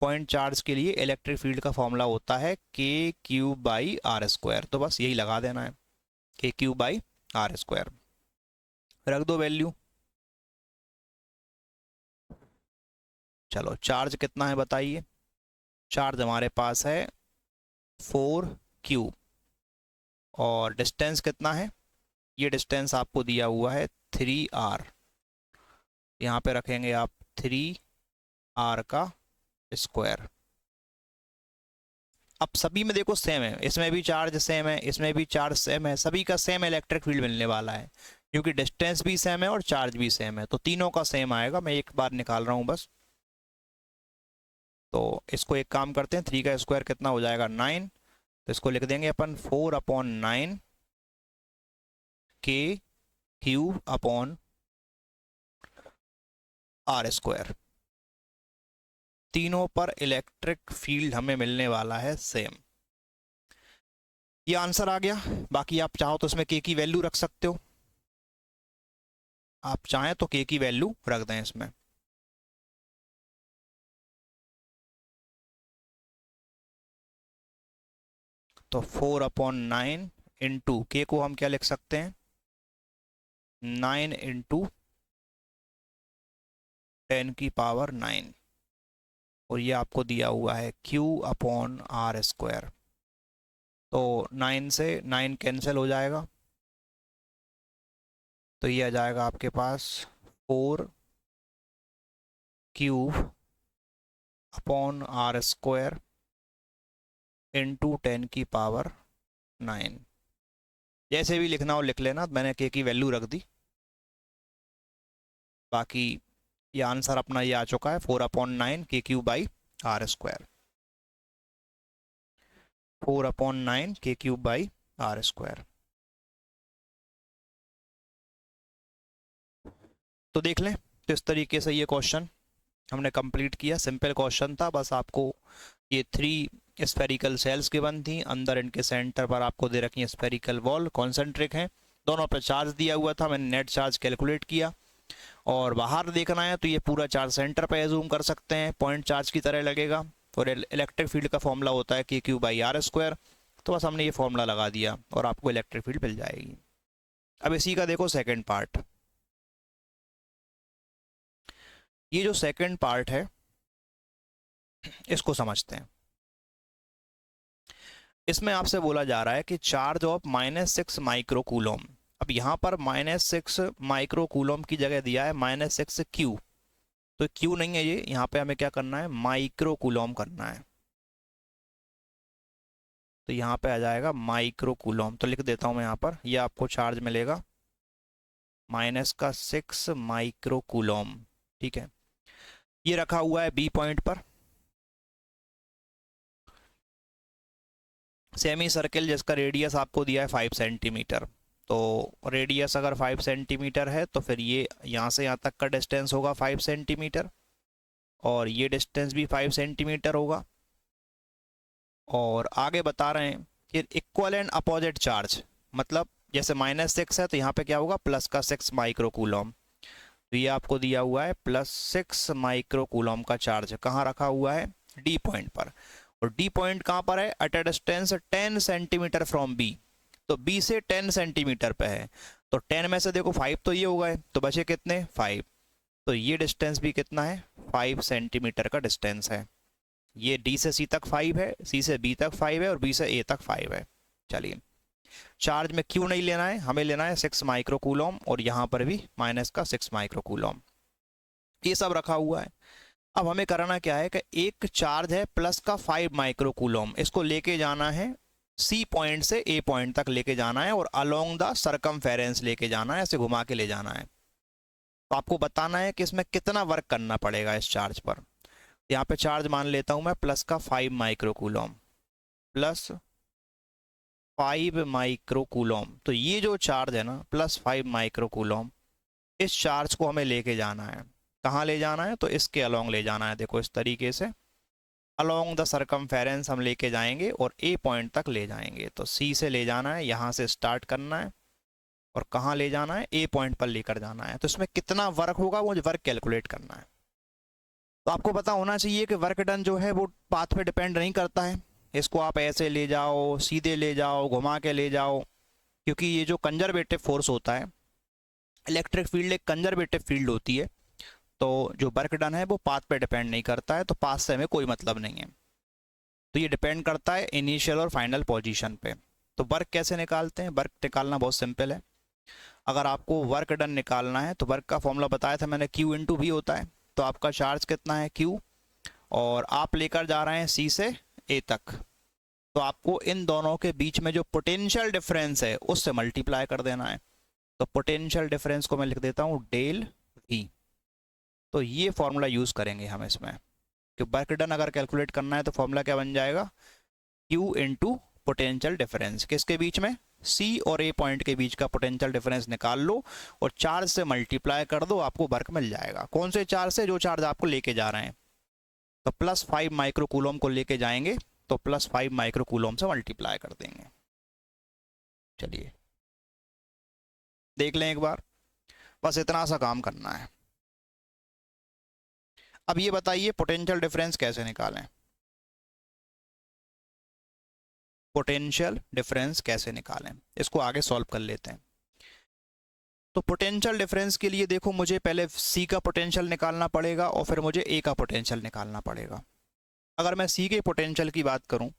पॉइंट चार्ज के लिए इलेक्ट्रिक फील्ड का फॉर्मूला होता है के क्यू बाई आर स्क्वायर। तो बस यही लगा देना है, के क्यू बाई आर स्क्वायर, रख दो वैल्यू। चलो चार्ज कितना है बताइए। चार्ज हमारे पास है 4q, और डिस्टेंस कितना है, ये डिस्टेंस आपको दिया हुआ है 3r। यहाँ पे रखेंगे आप 3r का स्क्वायर। अब सभी में देखो सेम है, इसमें भी चार्ज सेम है, इसमें भी चार्ज सेम है, सभी का सेम इलेक्ट्रिक फील्ड मिलने वाला है क्योंकि डिस्टेंस भी सेम है और चार्ज भी सेम है, तो तीनों का सेम आएगा। मैं एक बार निकाल रहा हूँ बस। तो इसको एक काम करते हैं, 3 का स्क्वायर कितना हो जाएगा 9, तो इसको लिख देंगे अपन 4/9 के क्यू अपॉन आर स्क्वायर। तीनों पर इलेक्ट्रिक फील्ड हमें मिलने वाला है सेम। ये आंसर आ गया। बाकी आप चाहो तो इसमें के की वैल्यू रख सकते हो, आप चाहें तो के की वैल्यू रख दें इसमें। तो 4/9 इंटू के को हम क्या लिख सकते हैं, 9 इंटू 10 की पावर 9, और ये आपको दिया हुआ है Q अपॉन आर स्क्वायर। तो 9 से 9 कैंसिल हो जाएगा, तो ये आ जाएगा आपके पास 4 cube upon R square into 10 की पावर 9। जैसे भी लिखना हो लिख लेना, मैंने के की वैल्यू रख दी। बाकी ये आंसर अपना ये आ चुका है 4/9 के क्यू बाई आर स्क्वायर, 4/9 के क्यूब बाई आर स्क्वायर। तो देख लें, तो इस तरीके से ये क्वेश्चन हमने कंप्लीट किया। सिंपल क्वेश्चन था, बस आपको ये 3 स्फेरिकल सेल्स गिवन थी, अंदर इनके सेंटर पर आपको दे रखी है स्फेरिकल वॉल, कॉन्सेंट्रिक हैं, दोनों पर चार्ज दिया हुआ था, मैंने नेट चार्ज कैलकुलेट किया। और बाहर देखना है तो ये पूरा चार्ज सेंटर पर एज्यूम कर सकते हैं, पॉइंट चार्ज की तरह लगेगा। और इलेक्ट्रिक फील्ड का फॉर्मूला होता है के क्यू बाई आर स्क्वायर। तो बस हमने ये फॉर्मूला लगा दिया और आपको इलेक्ट्रिक फील्ड मिल जाएगी। अब इसी का देखो सेकंड पार्ट। ये जो सेकंड पार्ट है इसको समझते हैं। इसमें आपसे बोला जा रहा है कि चार्ज ऑफ -6 माइक्रो कूलम। अब यहाँ पर -6 माइक्रो कूलम की जगह दिया है -6 क्यू, तो क्यू नहीं है ये, यहाँ पे हमें क्या करना है, माइक्रो कूलम करना है। तो यहाँ पे आ जाएगा माइक्रो कूलम, तो लिख देता हूँ मैं यहाँ पर, ये आपको चार्ज मिलेगा -6 माइक्रो कूलम। ठीक है, ये रखा हुआ है बी पॉइंट पर। सेमी सर्किल जिसका रेडियस आपको दिया है 5 सेंटीमीटर। तो रेडियस अगर 5 सेंटीमीटर है तो फिर ये यहाँ से यहाँ तक का डिस्टेंस होगा 5 सेंटीमीटर, और ये डिस्टेंस भी 5 सेंटीमीटर होगा। और आगे बता रहे हैं कि इक्वल एंड अपोजिट चार्ज, मतलब जैसे -6 है तो यहाँ पे क्या होगा, प्लस का 6 माइक्रो कूलम। तो ये आपको दिया हुआ है +6 माइक्रो कूलम का चार्ज कहाँ रखा हुआ है, डी पॉइंट पर। और डी पॉइंट कहाँ पर है, at a distance 10 centimetre from B. तो बी से 10 सेंटीमीटर पे है, तो 10 में से देखो 5 तो ये हो गए, तो बचे कितने, 5। तो ये डिस्टेंस भी कितना है, 5 सेंटीमीटर का डिस्टेंस है। ये डी से सी तक 5 है, सी से बी तक 5 है, और बी से ए तक 5 है। चलिए, चार्ज में क्यू नहीं लेना है, हमें लेना है 6 माइक्रो कूलम, और यहाँ पर भी -6 माइक्रो कूलम। ये सब रखा हुआ है। अब हमें करना क्या है कि एक चार्ज है प्लस का 5 माइक्रो कूलम, इसको लेके जाना है सी पॉइंट से ए पॉइंट तक लेके जाना है और अलोंग द सरकमफेरेंस लेके जाना है, ऐसे घुमा के ले जाना है। तो आपको बताना है कि इसमें कितना वर्क करना पड़ेगा इस चार्ज पर। यहाँ पे चार्ज मान लेता हूँ मैं प्लस का 5 माइक्रोकूलम, प्लस 5 माइक्रोकूलम। तो ये जो चार्ज है ना प्लस 5 माइक्रोकूलम, इस चार्ज को हमें लेके जाना है। कहाँ ले जाना है? तो इसके अलोंग ले जाना है। देखो इस तरीके से अलोंग द सरकमफेरेंस हम लेके जाएंगे और ए पॉइंट तक ले जाएंगे। तो सी से ले जाना है, यहाँ से स्टार्ट करना है और कहाँ ले जाना है? ए पॉइंट पर लेकर जाना है। तो इसमें कितना वर्क होगा वो वर्क कैलकुलेट करना है। तो आपको पता होना चाहिए कि वर्क डन जो है वो पाथ पे डिपेंड नहीं करता है। इसको आप ऐसे ले जाओ, सीधे ले जाओ, घुमा के ले जाओ, क्योंकि ये जो कंजर्वेटिव फोर्स होता है, इलेक्ट्रिक फील्ड एक कंजर्वेटिव फील्ड होती है। तो जो वर्क डन है वो पाथ पे डिपेंड नहीं करता है, तो पाथ से हमें कोई मतलब नहीं है। तो ये डिपेंड करता है इनिशियल और फाइनल पोजीशन पे। तो वर्क कैसे निकालते हैं? वर्क निकालना बहुत सिंपल है। अगर आपको वर्क डन निकालना है तो वर्क का फॉर्मूला बताया था मैंने, Q इंटू V होता है। तो आपका चार्ज कितना है? Q, और आप लेकर जा रहे हैं C से A तक। तो आपको इन दोनों के बीच में जो पोटेंशियल डिफरेंस है उससे मल्टीप्लाई कर देना है। तो पोटेंशियल डिफरेंस को मैं लिख देता हूँ डेल V। तो ये फॉर्मूला यूज़ करेंगे हम इसमें कि वर्क डन अगर कैलकुलेट करना है तो फॉर्मूला क्या बन जाएगा? Q इंटू पोटेंशियल डिफरेंस, किसके बीच में? C और A पॉइंट के बीच का पोटेंशियल डिफरेंस निकाल लो और चार्ज से मल्टीप्लाई कर दो, आपको वर्क मिल जाएगा। कौन से चार्ज से? जो चार्ज आपको लेके जा रहे हैं। तो प्लस 5 माइक्रोकूलम को लेके जाएंगे तो प्लस 5 माइक्रोकूलम से मल्टीप्लाई कर देंगे। चलिए देख लें एक बार, बस इतना सा काम करना है। अब ये बताइए पोटेंशियल डिफरेंस कैसे निकालें? पोटेंशियल डिफरेंस कैसे निकालें, इसको आगे सॉल्व कर लेते हैं। तो पोटेंशियल डिफरेंस के लिए देखो, मुझे पहले C का पोटेंशियल निकालना पड़ेगा और फिर मुझे A का पोटेंशियल निकालना पड़ेगा। अगर मैं C के पोटेंशियल की बात करूं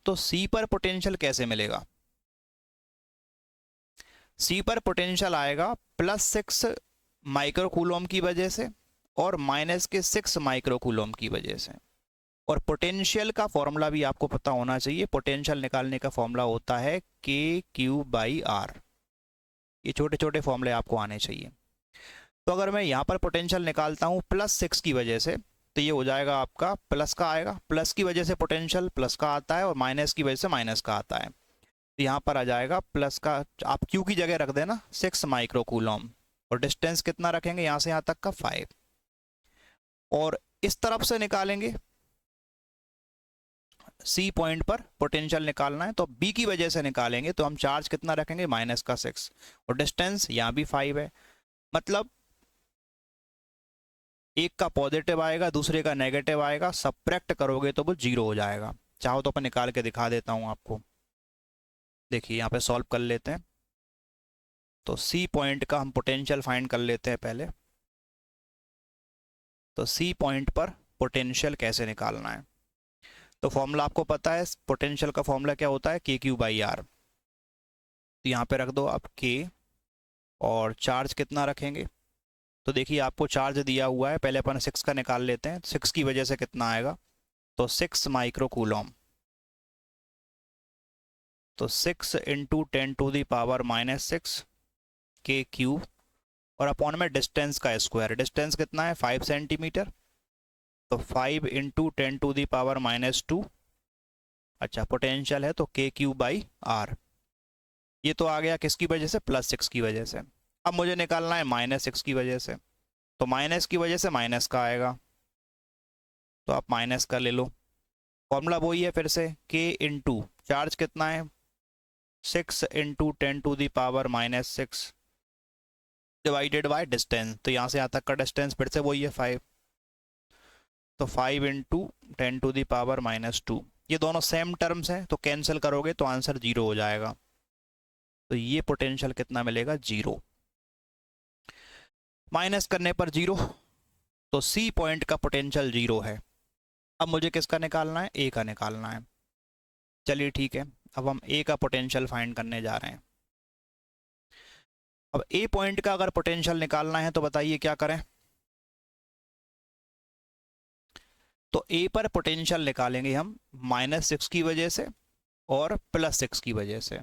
तो C पर पोटेंशियल कैसे मिलेगा? C पर पोटेंशियल आएगा +6 माइक्रोकूलम की वजह से और -6 माइक्रोकूलम की वजह से। और पोटेंशियल का फॉर्मूला भी आपको पता होना चाहिए। पोटेंशियल निकालने का फॉर्मूला होता है KQ/R। ये छोटे छोटे फॉर्मूले आपको आने चाहिए। तो अगर मैं यहाँ पर पोटेंशियल निकालता हूँ +6 की वजह से, तो ये हो जाएगा आपका प्लस का आएगा। प्लस की वजह से पोटेंशियल प्लस का आता है और माइनस की वजह से माइनस का आता है। तो यहाँ पर आ जाएगा प्लस का, आप Q की जगह रख देना 6 माइक्रोकूलम और डिस्टेंस कितना रखेंगे यहाँ से यहाँ तक का 5। और इस तरफ से निकालेंगे, C पॉइंट पर पोटेंशियल निकालना है तो B की वजह से निकालेंगे तो हम चार्ज कितना रखेंगे? -6 और डिस्टेंस यहाँ भी 5 है। मतलब एक का पॉजिटिव आएगा दूसरे का नेगेटिव आएगा, सब्ट्रैक्ट करोगे तो वो 0 हो जाएगा। चाहो तो अपन निकाल के दिखा देता हूँ आपको। देखिए यहाँ पे सॉल्व कर लेते हैं। तो C पॉइंट का हम पोटेंशियल फाइंड कर लेते हैं पहले। तो C पॉइंट पर पोटेंशियल कैसे निकालना है? तो फॉर्मूला आपको पता है, पोटेंशियल का फॉर्मूला क्या होता है? KQ/R। तो यहाँ पे रख दो आप K और चार्ज कितना रखेंगे? तो देखिए आपको चार्ज दिया हुआ है, पहले अपन 6 का निकाल लेते हैं। 6 की वजह से कितना आएगा? तो 6 माइक्रोकूलम। तो 6 इंटू 10⁻⁻6 KQ और अपॉन में डिस्टेंस का स्क्वायर। डिस्टेंस कितना है? 5 सेंटीमीटर। तो 5 इंटू 10⁻⁻2। अच्छा पोटेंशियल है तो KQ/R। ये तो आ गया किसकी वजह से? +6 की वजह से। अब मुझे निकालना है -6 की वजह से। तो माइनस की वजह से माइनस का आएगा, तो आप माइनस का ले लो। फॉर्मूला वही है फिर से, K इंटू चार्ज कितना है? 6 इंटू 10⁻⁻6 डिवाइडेड बाय डिस्टेंस। तो यहाँ से यहाँ तक का डिस्टेंस फिर से वही है 5। तो 5 इंटू 10⁻⁻2। ये दोनों सेम टर्म्स हैं तो कैंसिल करोगे तो आंसर 0 हो जाएगा। तो ये पोटेंशियल कितना मिलेगा? 0। माइनस करने पर 0, तो C पॉइंट का पोटेंशियल 0 है। अब मुझे किसका निकालना है? A का निकालना है। चलिए ठीक है, अब हम A का पोटेंशियल फाइंड करने जा रहे हैं। अब A पॉइंट का अगर पोटेंशियल निकालना है तो बताइए क्या करें? तो ए पर पोटेंशियल निकालेंगे हम -6 की वजह से और +6 की वजह से।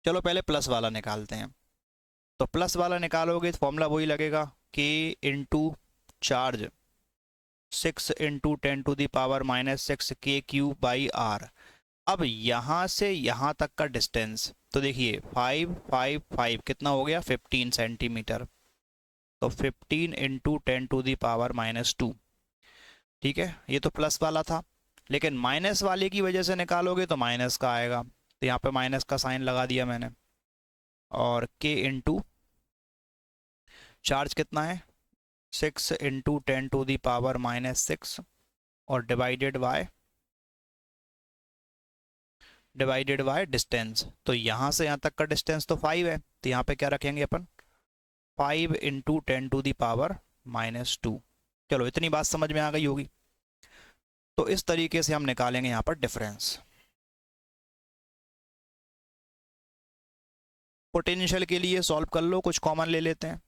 चलो पहले प्लस वाला निकालते हैं। तो प्लस वाला निकालोगे तो फॉर्मूला वही लगेगा, के इंटू चार्ज 6 इंटू 10⁻⁻6 के क्यूब बाई आर। अब यहाँ से यहाँ तक का डिस्टेंस तो देखिए 5 5 5 कितना हो गया 15 सेंटीमीटर। तो 15 इंटू 10⁻⁻2। ठीक है, ये तो प्लस वाला था, लेकिन माइनस वाले की वजह से निकालोगे तो माइनस का आएगा। तो यहाँ पे माइनस का साइन लगा दिया मैंने। और के इंटू चार्ज कितना है 6 इंटू 10⁻⁻6 और डिवाइडेड बाय डिस्टेंस। तो यहाँ से यहाँ तक का डिस्टेंस तो 5 है, तो यहाँ पे क्या रखेंगे अपन 5 इंटू 10⁻⁻2। चलो इतनी बात समझ में आ गई होगी। तो इस तरीके से हम निकालेंगे यहाँ पर डिफरेंस। पोटेंशियल के लिए सॉल्व कर लो, कुछ कॉमन ले लेते हैं।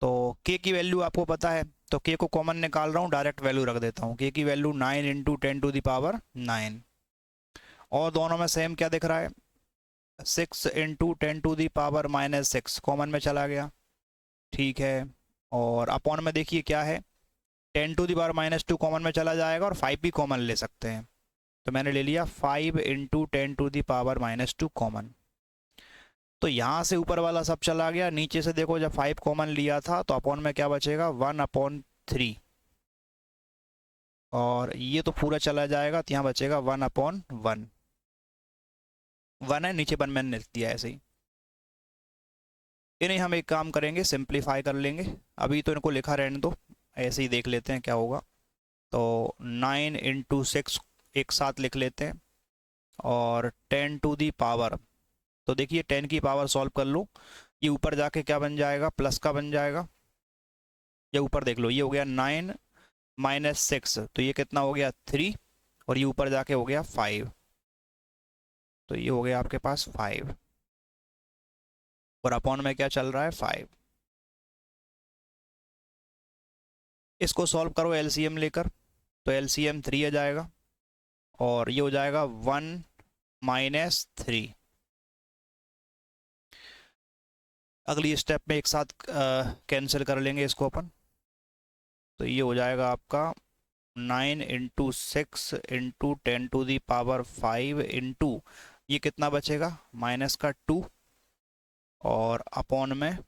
तो के की वैल्यू आपको पता है, तो के को कॉमन निकाल रहा हूँ, डायरेक्ट वैल्यू रख देता हूँ। के की वैल्यू 9 इंटू 10⁻9 और दोनों में सेम क्या दिख रहा है 6 इंटू 10⁻⁻6 कॉमन में चला गया। ठीक है, और अपॉन में देखिए क्या है 10⁻⁻2 कॉमन में चला जाएगा और 5 भी कॉमन ले सकते हैं। तो मैंने ले लिया 5 इंटू 10⁻⁻2 कॉमन। तो यहाँ से ऊपर वाला सब चला गया, नीचे से देखो जब 5 कॉमन लिया था तो अपॉन में क्या बचेगा 1/3 और ये तो पूरा चला जाएगा, तो यहाँ बचेगा 1/1। 1 है नीचे 1 मैंने लिख दिया ऐसे ही। इन्हें हम एक काम करेंगे सिंप्लीफाई कर लेंगे, अभी तो इनको लिखा रहने दो, ऐसे ही देख लेते हैं क्या होगा। तो 9 इंटू 6 एक साथ लिख लेते हैं और 10 टू दी पावर, तो देखिए 10 की पावर सॉल्व कर लो, ये ऊपर जाके क्या बन जाएगा प्लस का बन जाएगा। ये ऊपर देख लो, ये हो गया 9 माइनस 6, तो ये कितना हो गया 3 और ये ऊपर जाके हो गया 5, तो ये हो गया आपके पास 5 और अपॉन में क्या चल रहा है 5। इसको सॉल्व करो एलसीएम लेकर, तो एलसीएम 3 आ जाएगा और ये हो जाएगा 1 माइनस 3। अगली स्टेप में एक साथ कैंसिल कर लेंगे इसको अपन, तो ये हो जाएगा आपका 9 इंटू 6 इंटू 10⁻5 इंटू ये कितना बचेगा माइनस का 2 और अपॉन में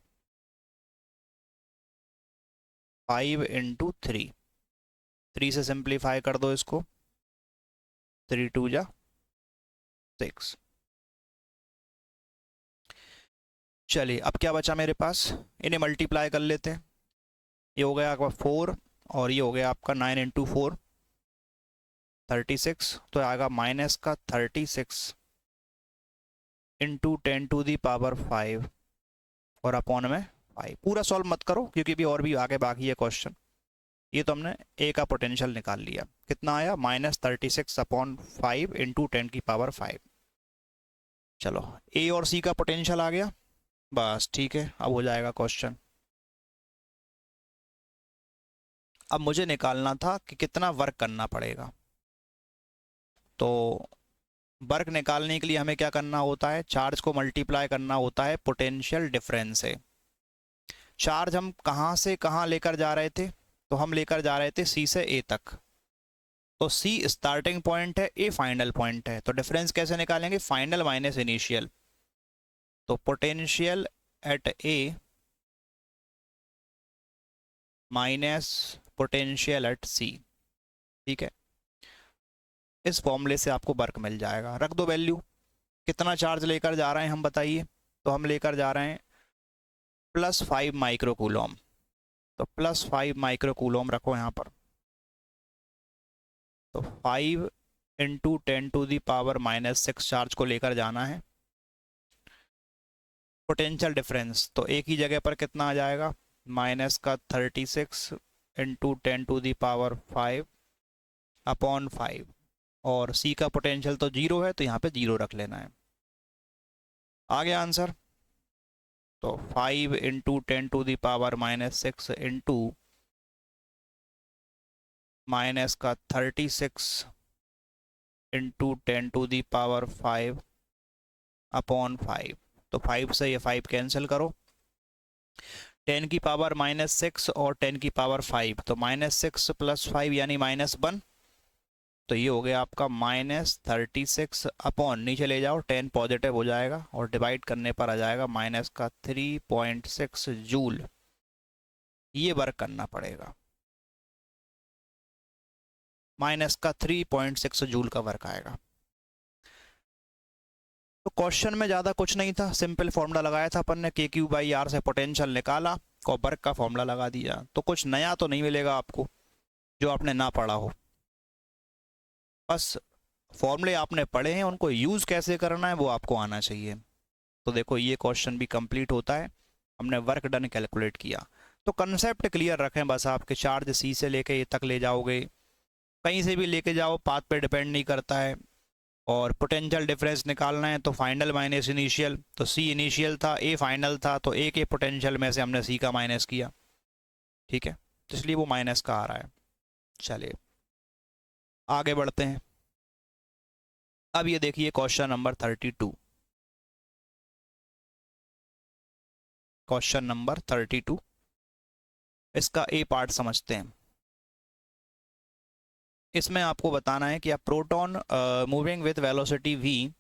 5 इंटू 3 से सिंप्लीफाई कर दो इसको, 3 2 जा 6। चलिए अब क्या बचा मेरे पास, इन्हें मल्टीप्लाई कर लेते हैं। ये हो गया आपका 4 और ये हो गया आपका 9 इंटू 4 36, तो आएगा माइनस का 36 इंटू 10⁻5 और अपॉन में 5। पूरा सॉल्व मत करो क्योंकि भी और भी आगे बाकी है क्वेश्चन। ये तो हमने ए का पोटेंशियल निकाल लिया, कितना आया -36/5 इंटू 10⁻5। चलो ए और सी का पोटेंशियल आ गया, बस ठीक है, अब हो जाएगा क्वेश्चन। अब मुझे निकालना था कि कितना वर्क करना पड़ेगा। तो वर्क निकालने के लिए हमें क्या करना होता है, चार्ज को मल्टीप्लाई करना होता है पोटेंशियल डिफरेंस से। चार्ज हम कहाँ से कहाँ लेकर जा रहे थे, तो हम लेकर जा रहे थे सी से ए तक। तो सी स्टार्टिंग पॉइंट है, ए फाइनल पॉइंट है, तो डिफरेंस कैसे निकालेंगे फाइनल माइनस इनिशियल। तो potential at A minus potential at C. ठीक है, इस फॉर्मूले से आपको वर्क मिल जाएगा। रख दो वैल्यू, कितना चार्ज लेकर जा रहे हैं हम बताइए, तो हम लेकर जा रहे हैं +5 माइक्रोकूलम। तो +5 माइक्रोकूलम रखो यहाँ पर। तो 5 इंटू 10⁻⁻6 चार्ज को लेकर जाना है। पोटेंशियल डिफरेंस तो एक ही जगह पर कितना आ जाएगा माइनस का 36 इंटू 10⁻5 अपॉन 5 और सी का पोटेंशियल तो 0 है, तो यहाँ पे 0 रख लेना है। आ गया आंसर। तो 5 इंटू 10⁻6 इंटू माइनस का 36 इंटू 10⁵ अपॉन 5। तो 5 से ये 5 कैंसिल करो, 10⁻⁻6 और 10⁵ तो -6 + 5 यानी -1। तो ये हो गया आपका -36 अपॉन, नीचे ले जाओ 10 पॉजिटिव हो जाएगा और डिवाइड करने पर आ जाएगा माइनस का 3.6 जूल। ये वर्क करना पड़ेगा, माइनस का 3.6 जूल का वर्क आएगा। तो क्वेश्चन में ज़्यादा कुछ नहीं था, सिंपल फॉर्मूला लगाया था अपन ने, KQ/R से पोटेंशियल निकाला और वर्क का फॉर्मूला लगा दिया। तो कुछ नया तो नहीं मिलेगा आपको जो आपने ना पढ़ा हो, बस फॉर्मूले आपने पढ़े हैं, उनको यूज़ कैसे करना है वो आपको आना चाहिए। तो देखो ये क्वेश्चन भी कंप्लीट होता है, हमने वर्क डन कैलकुलेट किया। तो कंसेप्ट क्लियर रखें बस, आपके चार्ज C से लेके ये तक ले जाओगे, कहीं से भी लेके जाओ, पाथ पे डिपेंड नहीं करता है। और पोटेंशियल डिफरेंस निकालना है तो फाइनल माइनस इनिशियल, तो C इनिशियल था, A फाइनल था, तो A के पोटेंशियल में से हमने C का माइनस किया, ठीक है, तो इसलिए वो माइनस का आ रहा है। चलिए आगे बढ़ते हैं। अब ये देखिए क्वेश्चन नंबर 32, क्वेश्चन नंबर 32, इसका A पार्ट समझते हैं। इसमें आपको बताना है कि a proton moving with velocity v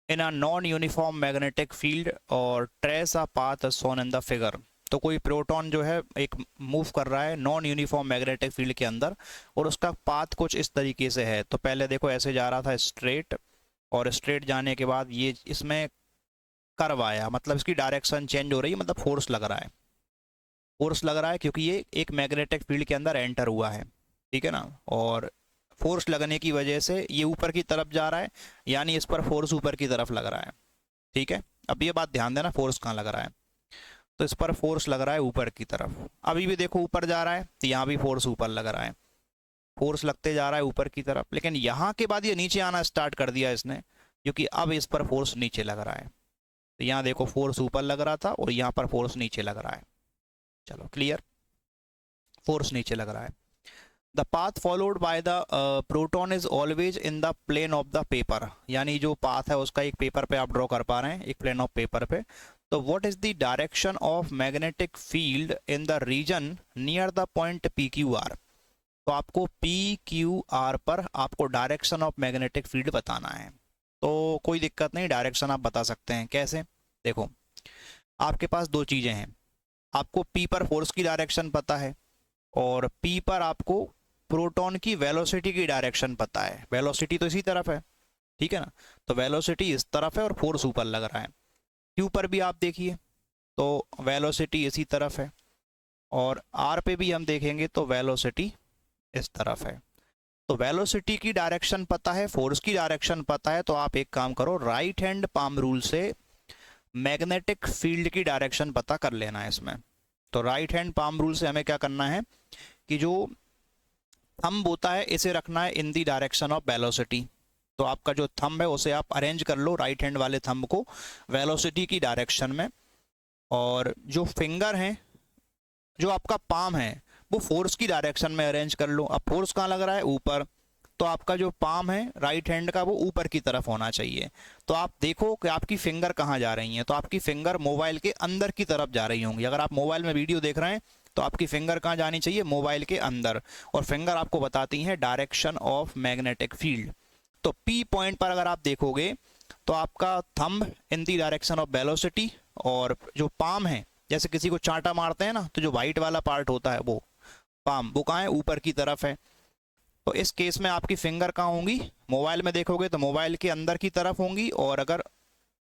in a non uniform magnetic field और trace a path shown in the figure. तो कोई प्रोटॉन जो है एक मूव कर रहा है नॉन यूनिफॉर्म मैग्नेटिक फील्ड के अंदर और उसका पाथ कुछ इस तरीके से है। तो पहले देखो ऐसे जा रहा था स्ट्रेट, और स्ट्रेट जाने के बाद ये इसमें कर्व आया, मतलब इसकी डायरेक्शन चेंज हो रही है, मतलब फोर्स लग रहा है, फोर्स लग रहा है क्योंकि ये एक मैग्नेटिक फील्ड के अंदर एंटर हुआ है, ठीक है ना। और फोर्स लगने की वजह से ये ऊपर की तरफ जा रहा है, यानी इस पर फोर्स ऊपर की तरफ लग रहा है, ठीक है। अब ये बात ध्यान देना, फोर्स कहाँ लग रहा है, तो इस पर फोर्स लग रहा है ऊपर की तरफ। अभी भी देखो ऊपर जा रहा है तो यहाँ भी फोर्स ऊपर लग रहा है, फोर्स लगते जा रहा है ऊपर की तरफ, लेकिन यहाँ के बाद ये नीचे आना स्टार्ट कर दिया इसने, क्योंकि अब इस पर फोर्स नीचे लग रहा है। तो यहाँ देखो फोर्स ऊपर लग रहा था और यहाँ पर फोर्स नीचे लग रहा है। चलो क्लियर, फोर्स नीचे लग रहा है। The path followed by the proton is always in the plane of the paper, यानी जो पाथ है उसका एक पेपर पे आप ड्रॉ कर पा रहे हैं, एक प्लेन ऑफ पेपर पे। तो what is the direction of magnetic field in the region near the point PQR। तो आपको PQR पर आपको डायरेक्शन ऑफ मैग्नेटिक फील्ड बताना है। तो कोई दिक्कत नहीं, डायरेक्शन आप बता सकते हैं। कैसे, देखो आपके पास दो चीज़ें हैं, आपको P पर फोर्स की डायरेक्शन पता है और P पर आपको प्रोटॉन की वेलोसिटी की डायरेक्शन पता है। वेलोसिटी तो इसी तरफ है, ठीक है ना, तो वेलोसिटी इस तरफ है और फोर्स ऊपर लग रहा है। Q पर भी आप देखिए तो वेलोसिटी इसी तरफ है, और R पे भी हम देखेंगे तो वेलोसिटी इस तरफ है। तो वेलोसिटी की डायरेक्शन पता है, फोर्स की डायरेक्शन पता है, तो आप एक काम करो, राइट हैंड पाम रूल से मैग्नेटिक फील्ड की डायरेक्शन पता कर लेना है इसमें। तो राइट हैंड पाम रूल से हमें क्या करना है कि जो थंब होता है इसे रखना है इन दी डायरेक्शन ऑफ वेलोसिटी। तो आपका जो थंब है उसे आप अरेंज कर लो, राइट हैंड वाले थंब को वेलोसिटी की डायरेक्शन में, और जो फिंगर है, जो आपका पाम है, वो फोर्स की डायरेक्शन में अरेंज कर लो। अब फोर्स कहाँ लग रहा है, ऊपर, तो आपका जो पाम है राइट हैंड का वो ऊपर की तरफ होना चाहिए। तो आप देखो कि आपकी फिंगर कहाँ जा रही हैं, तो आपकी फिंगर मोबाइल के अंदर की तरफ जा रही होंगी। अगर आप मोबाइल में वीडियो देख रहे हैं तो आपकी फिंगर कहाँ जानी चाहिए, मोबाइल के अंदर, और फिंगर आपको बताती हैं डायरेक्शन ऑफ मैग्नेटिक फील्ड। तो P पॉइंट पर अगर आप देखोगे तो आपका thumb in the direction of velocity, और जो पाम है, जैसे किसी को चांटा मारते हैं ना, तो जो वाइट वाला पार्ट होता है वो पाम, वो कहाँ है, ऊपर की तरफ है। तो इस केस में आपकी फिंगर कहाँ होंगी, मोबाइल में देखोगे तो मोबाइल के अंदर की तरफ होंगी, और अगर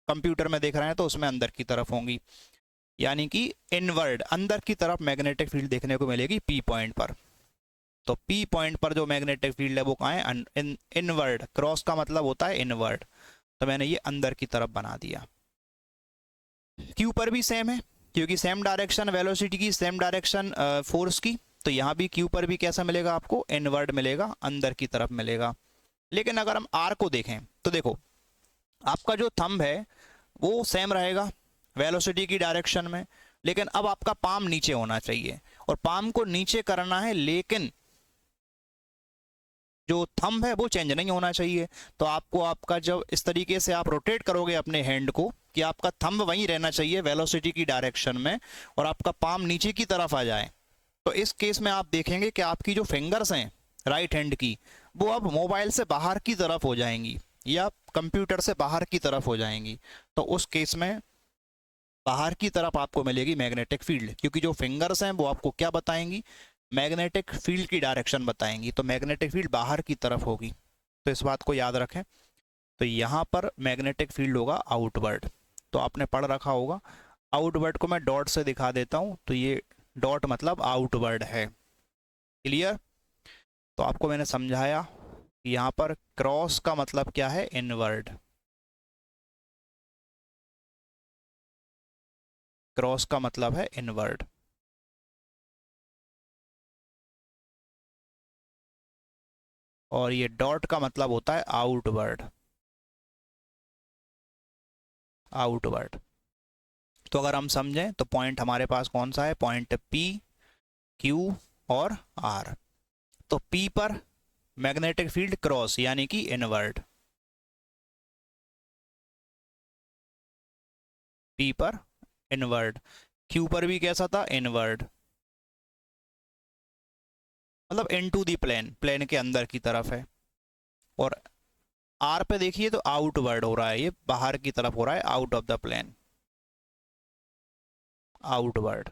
कंप्यूटर में देख रहे हैं तो उसमें अंदर की तरफ होंगी, यानी कि इनवर्ड, अंदर की तरफ मैग्नेटिक फील्ड देखने को मिलेगी P पॉइंट पर। तो P पॉइंट पर जो मैग्नेटिक फील्ड है वो कहाँ है, इनवर्ड, क्रॉस का मतलब होता है इनवर्ड, तो मैंने ये अंदर की तरफ बना दिया। Q पर भी सेम है, क्योंकि सेम डायरेक्शन वेलोसिटी की, सेम डायरेक्शन फोर्स की, तो यहाँ भी Q पर भी कैसा मिलेगा आपको, इनवर्ड मिलेगा, अंदर की तरफ मिलेगा। लेकिन अगर हम R को देखें तो देखो आपका जो थंब है वो सेम रहेगा वेलोसिटी की डायरेक्शन में, लेकिन अब आपका पाम नीचे होना चाहिए, और पाम को नीचे करना है, लेकिन जो थंब है वो चेंज नहीं होना चाहिए। तो आपको आपका जब इस तरीके से आप रोटेट करोगे अपने हैंड को कि आपका थंब वहीं रहना चाहिए वेलोसिटी की डायरेक्शन में, और आपका पाम नीचे की तरफ आ जाए, तो इस केस में आप देखेंगे कि आपकी जो फिंगर्स हैं राइट हैंड की, वो अब मोबाइल से बाहर की तरफ हो जाएंगी या कंप्यूटर से बाहर की तरफ हो जाएंगी। तो उस केस में बाहर की तरफ आपको मिलेगी मैग्नेटिक फील्ड, क्योंकि जो फिंगर्स हैं वो आपको क्या बताएंगी, मैग्नेटिक फील्ड की डायरेक्शन बताएंगी। तो मैग्नेटिक फील्ड बाहर की तरफ होगी, तो इस बात को याद रखें। तो यहाँ पर मैग्नेटिक फील्ड होगा आउटवर्ड, तो आपने पढ़ रखा होगा। आउटवर्ड को मैं डॉट से दिखा देता हूँ, तो ये डॉट मतलब आउटवर्ड है। क्लियर? तो आपको मैंने समझाया कि यहाँ पर क्रॉस का मतलब क्या है, इनवर्ड। क्रॉस का मतलब है इनवर्ड। और ये डॉट का मतलब होता है आउटवर्ड। आउटवर्ड। तो अगर हम समझें तो पॉइंट हमारे पास कौन सा है, पॉइंट P, Q और R। तो P पर मैग्नेटिक फील्ड क्रॉस यानी कि इनवर्ड, P पर इनवर्ड, Q पर भी कैसा था, इनवर्ड, मतलब इनटू दी प्लेन, प्लेन के अंदर की तरफ है। और R पे देखिए तो आउटवर्ड हो रहा है, ये बाहर की तरफ हो रहा है, out of the plane, outward.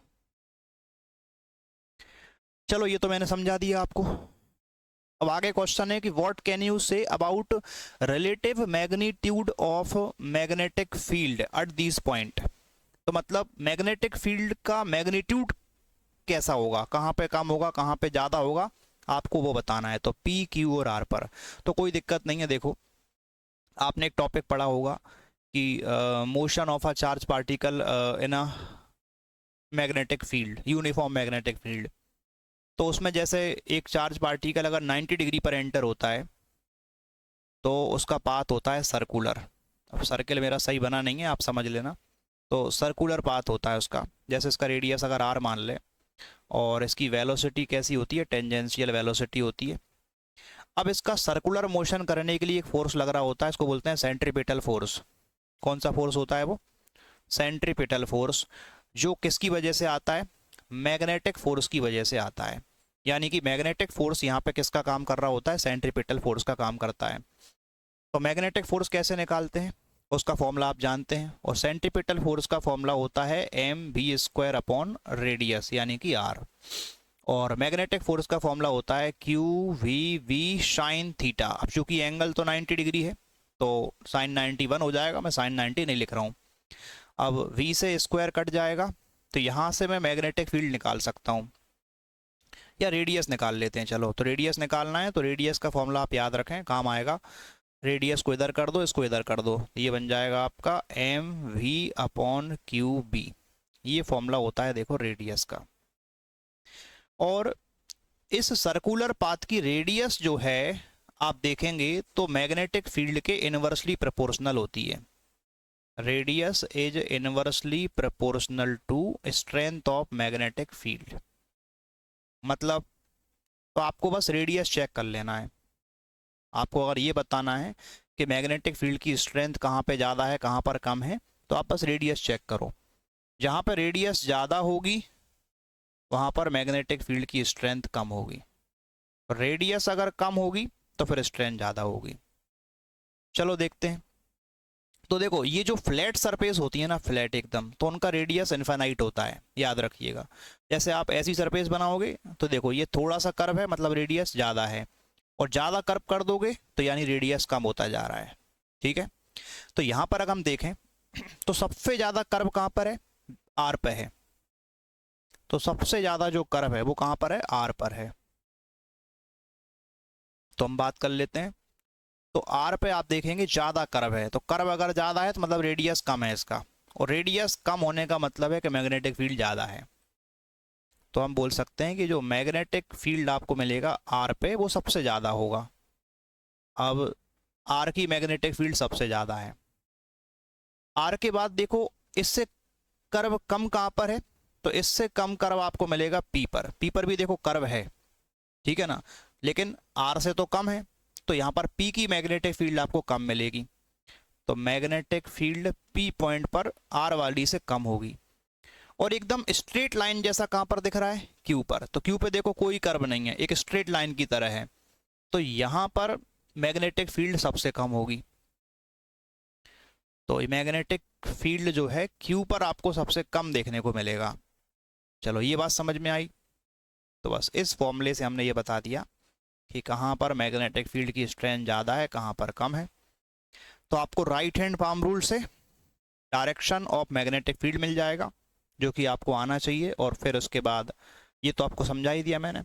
चलो ये तो मैंने समझा दिया आपको। अब आगे क्वेश्चन है कि what can you say about relative magnitude of magnetic field at this point. तो मतलब मैग्नेटिक फील्ड का मैग्नीट्यूड कैसा होगा, कहाँ पे कम होगा कहाँ पे ज़्यादा होगा, आपको वो बताना है। तो P, Q और R पर तो कोई दिक्कत नहीं है। देखो आपने एक टॉपिक पढ़ा होगा कि motion of a charge particle in a magnetic field, uniform magnetic field. तो उसमें जैसे एक चार्ज पार्टिकल अगर 90 डिग्री पर एंटर होता है तो उसका पाथ होता है सर्कुलर। अब सर्किल मेरा सही बना नहीं है, आप समझ लेना। तो सर्कुलर पाथ होता है उसका। जैसे इसका रेडियस अगर R मान ले और इसकी वेलोसिटी कैसी होती है, टेंजेंशियल वेलोसिटी होती है। अब इसका सर्कुलर मोशन करने के लिए एक फोर्स लग रहा होता है, इसको बोलते हैं सेंट्रीपिटल फोर्स। कौन सा फोर्स होता है वो, सेंट्रीपिटल फोर्स, जो किसकी वजह से आता है, मैग्नेटिक फोर्स की वजह से आता है। यानी कि मैग्नेटिक फोर्स यहाँ पे किसका काम कर रहा होता है, सेंट्रीपिटल फोर्स का काम करता है। तो मैग्नेटिक फोर्स कैसे निकालते हैं, उसका फॉर्मूला आप जानते हैं। और सेंट्रीपिटल फोर्स का फॉर्मूला होता है mv² अपॉन रेडियस यानी कि R। और मैग्नेटिक फोर्स का फॉर्मूला होता है QVV साइन थीटा। अब चूंकि एंगल तो 90 डिग्री है तो साइन 91 हो जाएगा, मैं साइन 90 नहीं लिख रहा हूँ। अब V से स्क्वायर कट जाएगा, तो यहाँ से मैं मैग्नेटिक फील्ड निकाल सकता हूँ, या रेडियस निकाल लेते हैं। चलो तो रेडियस निकालना है, तो रेडियस का फॉर्मूला आप याद रखें, काम आएगा। रेडियस को इधर कर दो, इसको इधर कर दो, ये बन जाएगा आपका mv अपॉन QB। ये फॉर्मूला होता है देखो रेडियस का। और इस सर्कुलर पाथ की रेडियस जो है आप देखेंगे तो मैग्नेटिक फील्ड के इनवर्सली प्रोपोर्शनल होती है। Radius is inversely proportional to strength of magnetic field. मतलब तो आपको बस रेडियस चेक कर लेना है। आपको अगर ये बताना है कि मैग्नेटिक फील्ड की स्ट्रेंथ कहाँ पे ज़्यादा है कहाँ पर कम है, तो आप बस रेडियस चेक करो। जहाँ पर रेडियस ज़्यादा होगी वहाँ पर मैग्नेटिक फील्ड की स्ट्रेंथ कम होगी, रेडियस अगर कम होगी तो फिर स्ट्रेंथ ज़्यादा होगी। चलो देखते हैं। तो देखो ये जो फ्लैट सरफेस होती है ना, फ्लैट एकदम, तो उनका रेडियस इनफाइनाइट होता है, याद रखिएगा। जैसे आप ऐसी सरफेस बनाओगे तो देखो ये थोड़ा सा कर्व है, मतलब रेडियस ज़्यादा है, और ज़्यादा कर्व कर दोगे तो यानी रेडियस कम होता जा रहा है। ठीक है, तो यहाँ पर अगर हम देखें तो सबसे ज़्यादा कर्व कहाँ पर है, R पे है। तो सबसे ज़्यादा जो कर्व है वो कहाँ पर है, R पर है। तो हम बात कर लेते हैं। तो R पे आप देखेंगे ज़्यादा कर्व है, तो कर्व अगर ज़्यादा है तो मतलब रेडियस कम है इसका, और रेडियस कम होने का मतलब है कि मैग्नेटिक फील्ड ज़्यादा है। तो हम बोल सकते हैं कि जो मैग्नेटिक फील्ड आपको मिलेगा R पे वो सबसे ज़्यादा होगा। अब R की मैग्नेटिक फील्ड सबसे ज़्यादा है। R के बाद देखो इससे कर्व कम कहाँ पर है, तो इससे कम कर्व आपको मिलेगा P पर। P पर भी देखो कर्व है, ठीक है ना। लेकिन आर से तो कम है, तो यहाँ पर पी की मैग्नेटिक फील्ड आपको कम मिलेगी। तो मैग्नेटिक फील्ड पी पॉइंट पर आर वाली से कम होगी। और एकदम स्ट्रेट लाइन जैसा कहाँ पर दिख रहा है, क्यू पर। तो क्यू पे देखो कोई कर्व नहीं है, एक स्ट्रेट लाइन की तरह है, तो यहाँ पर मैग्नेटिक फील्ड सबसे कम होगी। तो मैग्नेटिक फील्ड जो है क्यू पर आपको सबसे कम देखने को मिलेगा। चलो ये बात समझ में आई। तो बस इस फॉर्मूले से हमने ये बता दिया कि कहाँ पर मैग्नेटिक फील्ड की स्ट्रेंथ ज़्यादा है, कहाँ पर कम है। तो आपको राइट हैंड पाम रूल से डायरेक्शन ऑफ मैग्नेटिक फील्ड मिल जाएगा, जो कि आपको आना चाहिए। और फिर उसके बाद ये तो आपको समझा ही दिया मैंने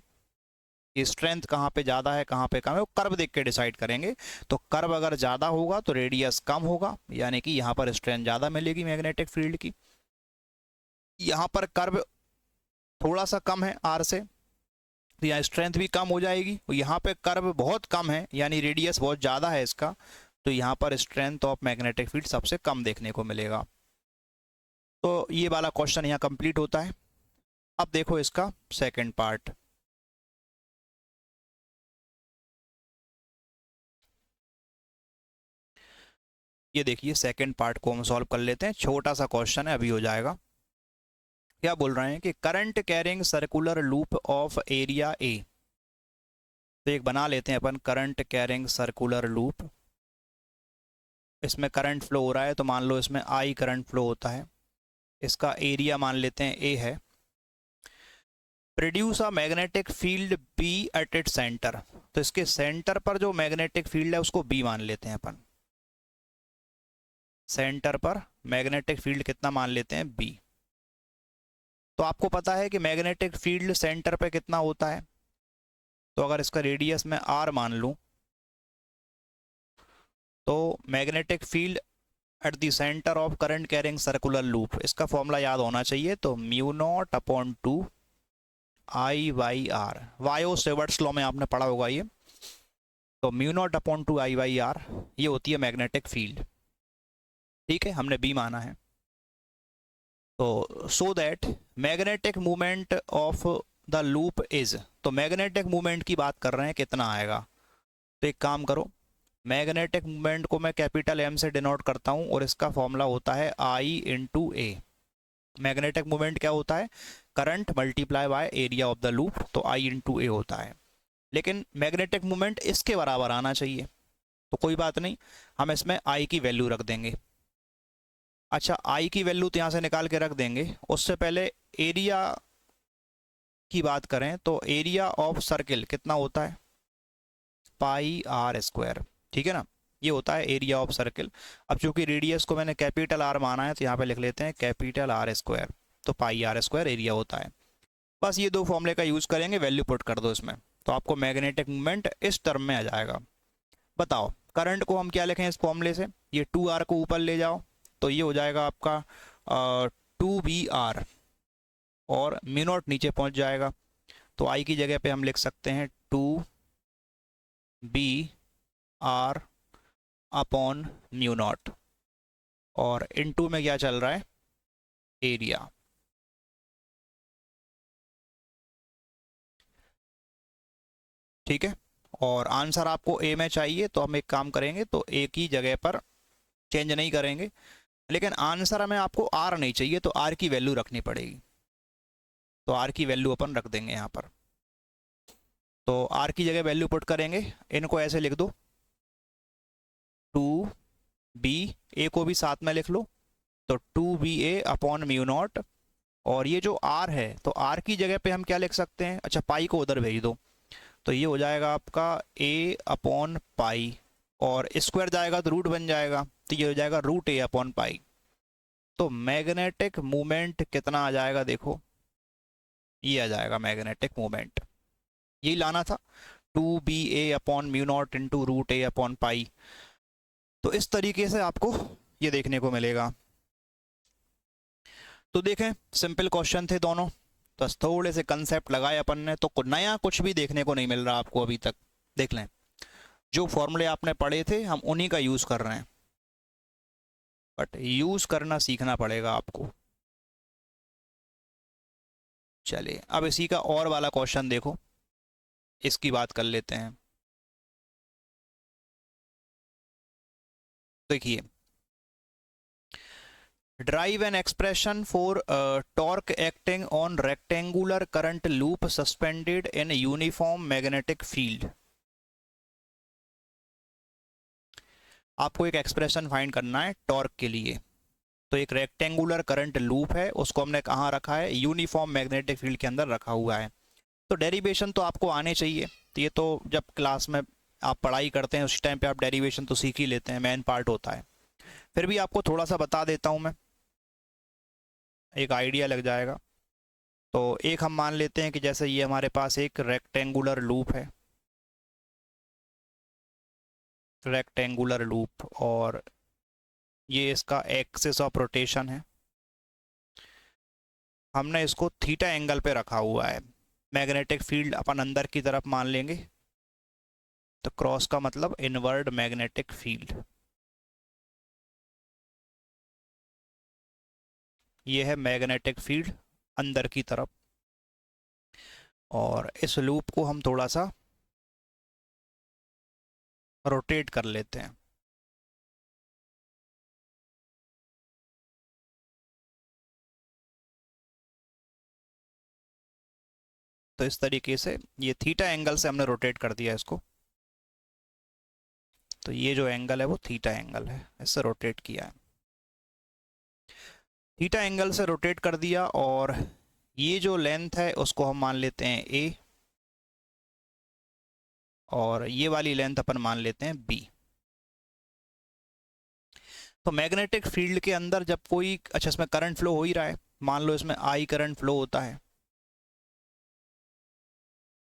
कि स्ट्रेंथ कहाँ पे ज़्यादा है कहाँ पे कम है, वो कर्व देख के डिसाइड करेंगे। तो कर्व अगर ज़्यादा होगा तो रेडियस कम होगा, यानी कि यहाँ पर स्ट्रेंथ ज़्यादा मिलेगी मैग्नेटिक फील्ड की। यहाँ पर कर्व थोड़ा सा कम है आर से, तो यहाँ स्ट्रेंथ भी कम हो जाएगी। यहाँ पे कर्व बहुत कम है, यानी रेडियस बहुत ज़्यादा है इसका, तो यहाँ पर स्ट्रेंथ ऑफ मैग्नेटिक फील्ड सबसे कम देखने को मिलेगा। तो ये वाला क्वेश्चन यहाँ कंप्लीट होता है। अब देखो इसका सेकंड पार्ट। ये देखिए सेकंड पार्ट को हम सॉल्व कर लेते हैं। छोटा सा क्वेश्चन है, अभी हो जाएगा। क्या बोल रहे हैं कि current carrying circular loop of area A. तो एक बना लेते हैं अपन, करंट कैरिंग सर्कुलर लूप। इसमें करंट फ्लो हो रहा है, तो मान लो इसमें आई करंट फ्लो होता है। इसका एरिया मान लेते हैं ए है। Produce a magnetic field B at it centre. तो इसके सेंटर पर जो मैग्नेटिक फील्ड है उसको बी मान लेते हैं अपन। सेंटर पर मैग्नेटिक फील्ड कितना मान लेते हैं, बी। तो आपको पता है कि मैग्नेटिक फील्ड सेंटर पे कितना होता है। तो अगर इसका रेडियस मैं आर मान लूं, तो magnetic field at the centre of current carrying circular loop, इसका फॉर्मूला याद होना चाहिए। तो mu naught upon 2 I by R, वायो सेवर्ट्स लॉ में आपने पढ़ा होगा ये। तो mu naught upon 2 I by R, ये होती है मैग्नेटिक फील्ड। ठीक है, हमने बी माना है। तो so that magnetic movement of the loop is, तो मैग्नेटिक मूवमेंट की बात कर रहे हैं, कितना आएगा। तो एक काम करो, मैग्नेटिक मूवमेंट को मैं कैपिटल एम से डिनोट करता हूं, और इसका फॉर्मूला होता है आई इंटू ए। मैग्नेटिक मूवमेंट क्या होता है, current multiply by area of the loop, तो आई इंटू ए होता है। लेकिन मैग्नेटिक मूवमेंट इसके बराबर आना चाहिए, तो कोई बात नहीं, हम इसमें आई की वैल्यू रख देंगे। अच्छा, आई की वैल्यू तो यहाँ से निकाल के रख देंगे। उससे पहले एरिया की बात करें, तो एरिया ऑफ सर्किल कितना होता है, पाई आर स्क्वायर। ठीक है ना, ये होता है एरिया ऑफ सर्किल। अब चूंकि रेडियस को मैंने कैपिटल आर माना है, तो यहाँ पे लिख लेते हैं कैपिटल आर स्क्वायर, तो पाई आर स्क्वायर एरिया होता है। बस ये दो फॉर्मूले का यूज़ करेंगे, वैल्यू पुट कर दो इसमें, तो आपको मैग्नेटिक मूवमेंट इस टर्म में आ जाएगा। बताओ करंट को हम क्या लिखें इस फॉर्मूले से, ये 2r को ऊपर ले जाओ, तो ये हो जाएगा आपका 2br, और म्यू नॉट नीचे पहुंच जाएगा। तो आई की जगह पे हम लिख सकते हैं 2br अपॉन म्यू नॉट, और इनटू में क्या चल रहा है, एरिया। ठीक है, और आंसर आपको ए में चाहिए, तो हम एक काम करेंगे, तो ए की जगह पर चेंज नहीं करेंगे, लेकिन आंसर हमें आपको आर नहीं चाहिए, तो आर की वैल्यू रखनी पड़ेगी। तो आर की वैल्यू अपन रख देंगे यहाँ पर। तो आर की जगह वैल्यू पुट करेंगे, इनको ऐसे लिख दो, 2b, ए को भी साथ में लिख लो, तो 2ba अपॉन म्यू नॉट। और ये जो आर है, तो आर की जगह पे हम क्या लिख सकते हैं, अच्छा पाई को उधर भेज दो, तो ये हो जाएगा आपका a अपॉन पाई, और स्क्वायर जाएगा तो रूट बन जाएगा, तो ये हो जाएगा रूट a अपॉन पाई। तो मैग्नेटिक मूवमेंट कितना आ जाएगा, देखो ये आ जाएगा मैग्नेटिक मूवमेंट, यही लाना था, 2ba upon mu naught into root a upon pi. तो इस तरीके से आपको ये देखने को मिलेगा। तो देखें सिंपल क्वेश्चन थे दोनों, तो थोड़े से कंसेप्ट लगाए अपन ने, तो नया कुछ भी देखने को नहीं मिल रहा आपको अभी तक। देख लें, जो फॉर्मूले आपने पढ़े थे हम उन्हीं का यूज़ कर रहे हैं, बट यूज़ करना सीखना पड़ेगा आपको। चलिए अब इसी का और वाला क्वेश्चन देखो। इसकी बात कर लेते हैं। देखिए, drive an expression for torque acting on rectangular current loop suspended in uniform magnetic field. आपको एक एक्सप्रेशन फाइंड करना है टॉर्क के लिए। तो एक रेक्टेंगुलर करंट लूप है, उसको हमने कहाँ रखा है, यूनिफॉर्म मैग्नेटिक फील्ड के अंदर रखा हुआ है। तो डेरिवेशन तो आपको आने चाहिए, तो ये तो जब क्लास में आप पढ़ाई करते हैं उस टाइम पे आप डेरिवेशन तो सीख ही लेते हैं, मेन पार्ट होता है। फिर भी आपको थोड़ा सा बता देता हूँ मैं, एक आइडिया लग जाएगा। तो एक हम मान लेते हैं कि जैसे ये हमारे पास एक रेक्टेंगुलर लूप है, रेक्टेंगुलर लूप, और ये इसका एक्सिस ऑफ रोटेशन है। हमने इसको थीटा एंगल पे रखा हुआ है। मैग्नेटिक फील्ड अपन अंदर की तरफ मान लेंगे, तो क्रॉस का मतलब इनवर्ड मैग्नेटिक फील्ड। ये है मैग्नेटिक फील्ड अंदर की तरफ, और इस लूप को हम थोड़ा सा रोटेट कर लेते हैं। तो इस तरीके से ये थीटा एंगल से हमने रोटेट कर दिया इसको। तो ये जो एंगल है वो थीटा एंगल है, इससे रोटेट किया है, थीटा एंगल से रोटेट कर दिया। और ये जो लेंथ है उसको हम मान लेते हैं ए, और ये वाली लेंथ अपन मान लेते हैं बी। तो मैग्नेटिक फील्ड के अंदर जब कोई, अच्छा इसमें करंट फ्लो हो ही रहा है, मान लो इसमें आई करंट फ्लो होता है,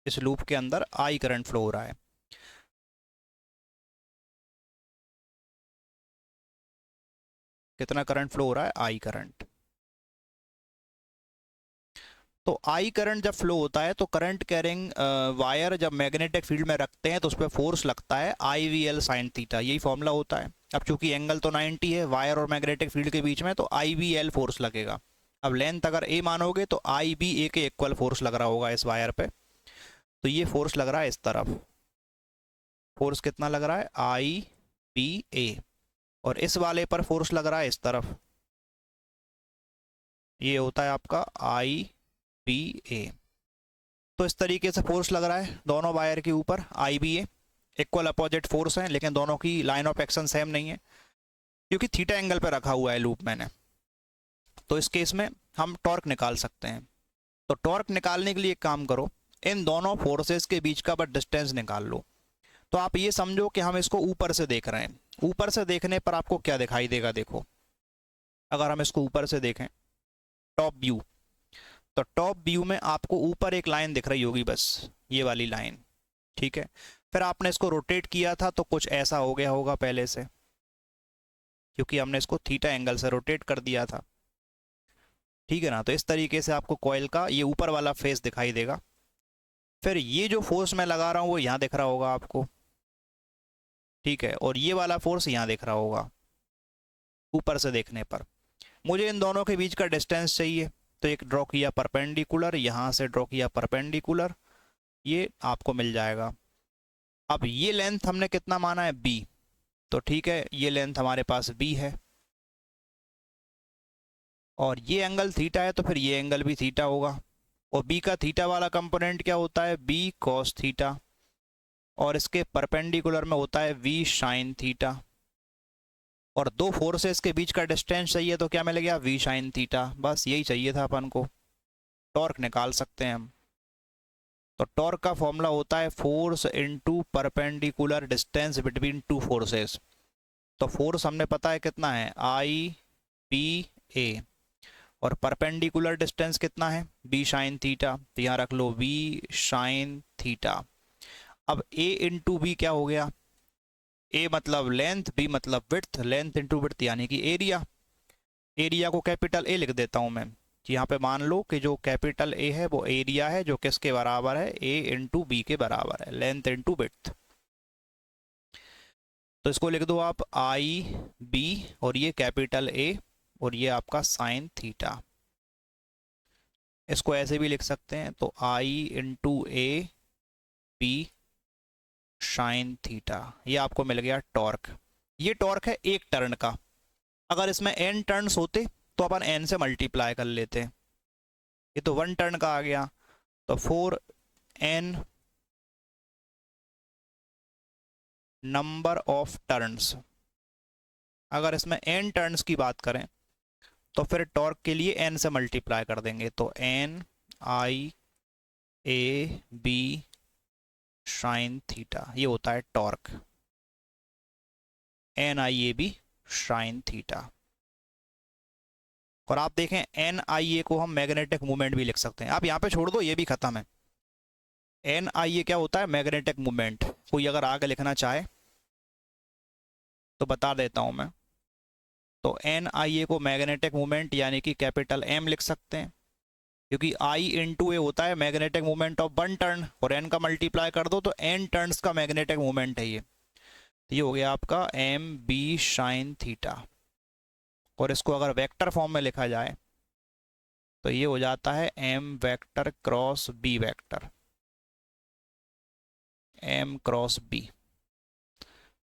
इस लूप के अंदर आई करंट फ्लो हो रहा है। कितना करंट फ्लो हो रहा है, आई करंट। तो आई करंट जब फ्लो होता है तो करंट कैरिंग वायर जब मैग्नेटिक फील्ड में रखते हैं तो उस पर फोर्स लगता है आई वी एल साइन थीटा, यही फॉर्मूला होता है। अब चूंकि एंगल तो 90 है वायर और मैग्नेटिक फील्ड के बीच में, तो आई वी एल फोर्स लगेगा। अब लेंथ अगर ए मानोगे तो आई बी ए के इक्वल फोर्स लग रहा होगा इस वायर पे। तो ये फोर्स लग रहा है इस तरफ, फोर्स कितना लग रहा है, आई बी ए। और इस वाले पर फोर्स लग रहा है इस तरफ, ये होता है आपका आई बी ए। तो इस तरीके से फोर्स लग रहा है दोनों वायर के ऊपर, आई बी ए। इक्वल अपोजिट फोर्स है, लेकिन दोनों की लाइन ऑफ एक्शन सेम नहीं है, क्योंकि थीटा एंगल पे रखा हुआ है लूप मैंने। तो इस केस में हम टॉर्क निकाल सकते हैं। तो टॉर्क निकालने के लिए एक काम करो, इन दोनों फोर्सेस के बीच का बस डिस्टेंस निकाल लो। तो आप ये समझो कि हम इसको ऊपर से देख रहे हैं। ऊपर से देखने पर आपको क्या दिखाई देगा, देखो अगर हम इसको ऊपर से देखें टॉप व्यू, तो टॉप व्यू में आपको ऊपर एक लाइन दिख रही होगी, बस ये वाली लाइन, ठीक है। फिर आपने इसको रोटेट किया था तो कुछ ऐसा हो गया होगा पहले से, क्योंकि हमने इसको थीटा एंगल से रोटेट कर दिया था, ठीक है ना। तो इस तरीके से आपको कॉइल का ये ऊपर वाला फेस दिखाई देगा। फिर ये जो फोर्स मैं लगा रहा हूँ वो यहाँ दिख रहा होगा आपको, ठीक है, और ये वाला फोर्स यहाँ दिख रहा होगा ऊपर से देखने पर। मुझे इन दोनों के बीच का डिस्टेंस चाहिए, तो एक ड्रॉ किया परपेंडिकुलर, यहाँ से ड्रॉ किया परपेंडिकुलर, ये आपको मिल जाएगा। अब ये लेंथ हमने कितना माना है, बी। तो ठीक है, ये लेंथ हमारे पास बी है, और ये एंगल थीटा है, तो फिर ये एंगल भी थीटा होगा। और बी का थीटा वाला कंपोनेंट क्या होता है, बी कॉस थीटा, और इसके परपेंडिकुलर में होता है वी साइन थीटा। और दो फोर्सेस के बीच का डिस्टेंस चाहिए, तो क्या मिल गया, वी साइन थीटा। बस यही चाहिए था अपन को, टॉर्क निकाल सकते हैं हम। तो टॉर्क का फॉर्मूला होता है force into perpendicular distance between two forces. तो फोर्स हमने पता है कितना है, आई पी ए, और परपेंडिकुलर डिस्टेंस कितना है, बी साइन थीटा। तो यहाँ रख लो बी साइन थीटा। अब ए इंटू बी क्या हो गया, ए मतलब लेंथ, बी मतलब विड्थ, लेंथ इंटू विड्थ यानी कि एरिया। एरिया को कैपिटल ए लिख देता हूँ मैं, कि यहाँ पे मान लो कि जो कैपिटल ए है वो एरिया है, जो किसके बराबर है, ए इंटू बी के बराबर है, लेंथ इंटू विड्थ। तो इसको लिख दो आप आई बी, और ये कैपिटल ए, और ये आपका साइन थीटा। इसको ऐसे भी लिख सकते हैं, तो I into A B sine theta, ये आपको मिल गया टॉर्क। ये टॉर्क है एक टर्न का। अगर इसमें n टर्न्स होते तो अपन n से मल्टीप्लाई कर लेते। ये तो 1 टर्न का आ गया, तो 4n नंबर ऑफ टर्न्स। अगर इसमें n टर्न्स की बात करें तो फिर टॉर्क के लिए n से मल्टीप्लाई कर देंगे, तो n i a b sign theta, ये होता है torque, n i a b sine theta. और आप देखें एन आई ए को हम मैग्नेटिक मूवमेंट भी लिख सकते हैं। आप यहाँ पे छोड़ दो, ये भी खत्म है। एन आई ए क्या होता है? Magnetic movement. कोई अगर आगे लिखना चाहे तो बता देता हूँ मैं। तो एन आई ए को मैग्नेटिक मूवमेंट यानी कि कैपिटल एम लिख सकते हैं, क्योंकि आई इंटू ए होता है मैग्नेटिक मूवमेंट ऑफ 1 टर्न, और एन का मल्टीप्लाई कर दो तो एन टर्न्स का मैग्नेटिक मूवमेंट है ये। तो ये हो गया आपका एम बी साइन थीटा। और इसको अगर वेक्टर फॉर्म में लिखा जाए तो ये हो जाता है M vector cross B vector, M cross B.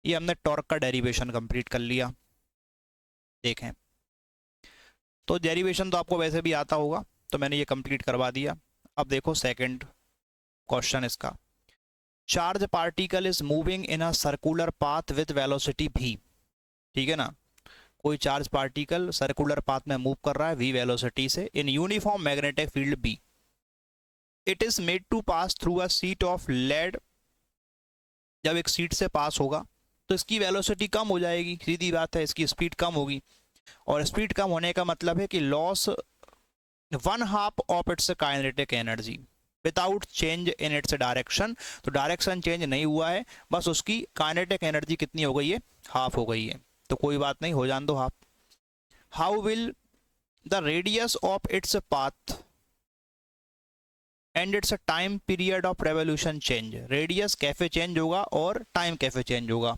ये हमने टॉर्क का डेरिवेशन कंप्लीट कर लिया। देखें तो डेरिवेशन तो आपको वैसे भी आता होगा, तो मैंने ये कंप्लीट करवा दिया। अब देखो सेकंड क्वेश्चन इसका, charge particle is moving in a circular path with velocity v। ठीक है ना, कोई चार्ज पार्टिकल सर्कुलर पाथ में मूव कर रहा है v वेलोसिटी से in uniform magnetic field b। It is made to pass through a sheet of lead. जब एक शीट से पास होगा तो इसकी वेलोसिटी कम हो जाएगी, सीधी बात है, इसकी स्पीड कम होगी। और स्पीड कम होने का मतलब है कि loss 1/2 of its kinetic energy without change in its direction. तो डायरेक्शन चेंज नहीं हुआ है, बस उसकी काइनेटिक एनर्जी कितनी हो गई है? हाफ हो गई है। तो कोई बात नहीं, हो जान दो half. How will the radius of its path and it's time period of revolution change. Radius cafe change होगा और टाइम कैफे चेंज होगा।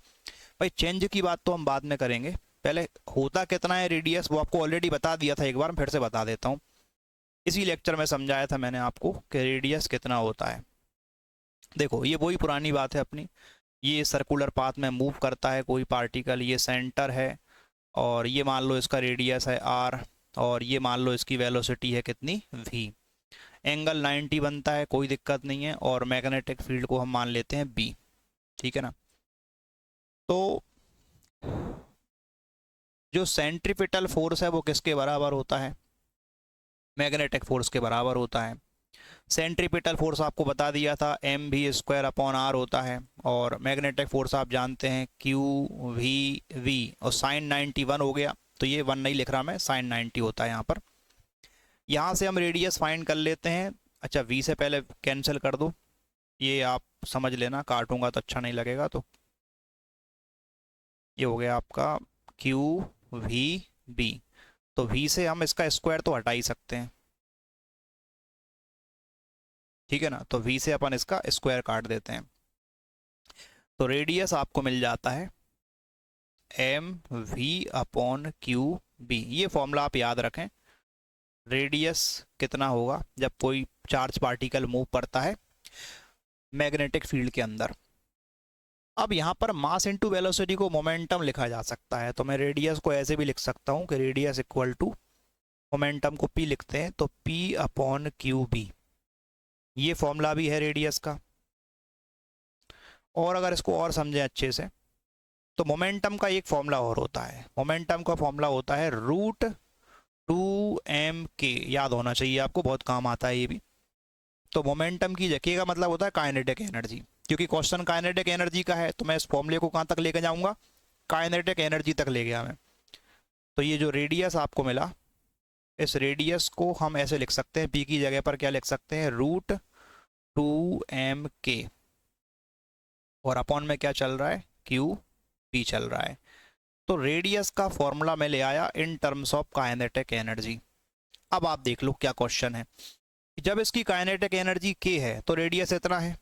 भाई चेंज की बात तो हम बाद में करेंगे, पहले होता कितना है रेडियस वो आपको ऑलरेडी बता दिया था एक बार, फिर से बता देता हूँ। इसी लेक्चर में समझाया था मैंने आपको कि रेडियस कितना होता है। देखो ये वही पुरानी बात है अपनी, ये सर्कुलर पाथ में मूव करता है कोई पार्टिकल, ये सेंटर है और ये मान लो इसका रेडियस है r, और ये मान लो इसकी वेलोसिटी है कितनी? v। एंगल 90 बनता है, कोई दिक्कत नहीं है, और मैग्नेटिक फील्ड को हम मान लेते हैं b। ठीक है ना। तो जो सेंट्रीपिटल फोर्स है वो किसके बराबर होता है? मैग्नेटिक फोर्स के बराबर होता है। सेंट्रीपिटल फोर्स आपको बता दिया था एम भी स्क्वायर अपॉन आर होता है, और मैग्नेटिक फोर्स आप जानते हैं क्यू वी वी, और साइन 91 हो गया, तो ये 1 नहीं लिख रहा मैं, साइन 90 होता है यहाँ पर। यहाँ से हम रेडियस फाइंड कर लेते हैं। अच्छा v से पहले कैंसिल कर दो, ये आप समझ लेना, काटूंगा तो अच्छा नहीं लगेगा। तो ये हो गया आपका क्यू वी बी, तो v से हम इसका स्क्वायर तो हटा ही सकते हैं, ठीक है ना। तो v से अपन इसका स्क्वायर काट देते हैं, तो रेडियस आपको मिल जाता है M V upon Q B. ये फॉर्मूला आप याद रखें। रेडियस कितना होगा जब कोई चार्ज पार्टिकल मूव करता है मैग्नेटिक फील्ड के अंदर। अब यहाँ पर मास इनटू वेलोसिटी को मोमेंटम लिखा जा सकता है, तो मैं रेडियस को ऐसे भी लिख सकता हूँ कि रेडियस इक्वल टू मोमेंटम को p लिखते हैं, तो p अपॉन क्यू बी, ये फॉर्मूला भी है रेडियस का। और अगर इसको और समझें अच्छे से तो मोमेंटम का एक फॉर्मूला और होता है, मोमेंटम का फॉर्मूला होता है √2m_k। याद होना चाहिए आपको, बहुत काम आता है ये भी। तो मोमेंटम की k का मतलब होता है काइनेटिक एनर्जी, क्योंकि क्वेश्चन काइनेटिक एनर्जी का है तो मैं इस फॉर्मूले को कहाँ तक लेके जाऊंगा? काइनेटिक एनर्जी तक ले गया मैं। तो ये जो रेडियस आपको मिला, इस रेडियस को हम ऐसे लिख सकते हैं, p की जगह पर क्या लिख सकते हैं? √2m_k, और अपॉन में क्या चल रहा है? q p चल रहा है। तो रेडियस का फॉर्मूला मैं ले आया in terms of kinetic energy. अब आप देख लो क्या क्वेश्चन है। जब इसकी काइनेटिक एनर्जी k है तो रेडियस इतना है,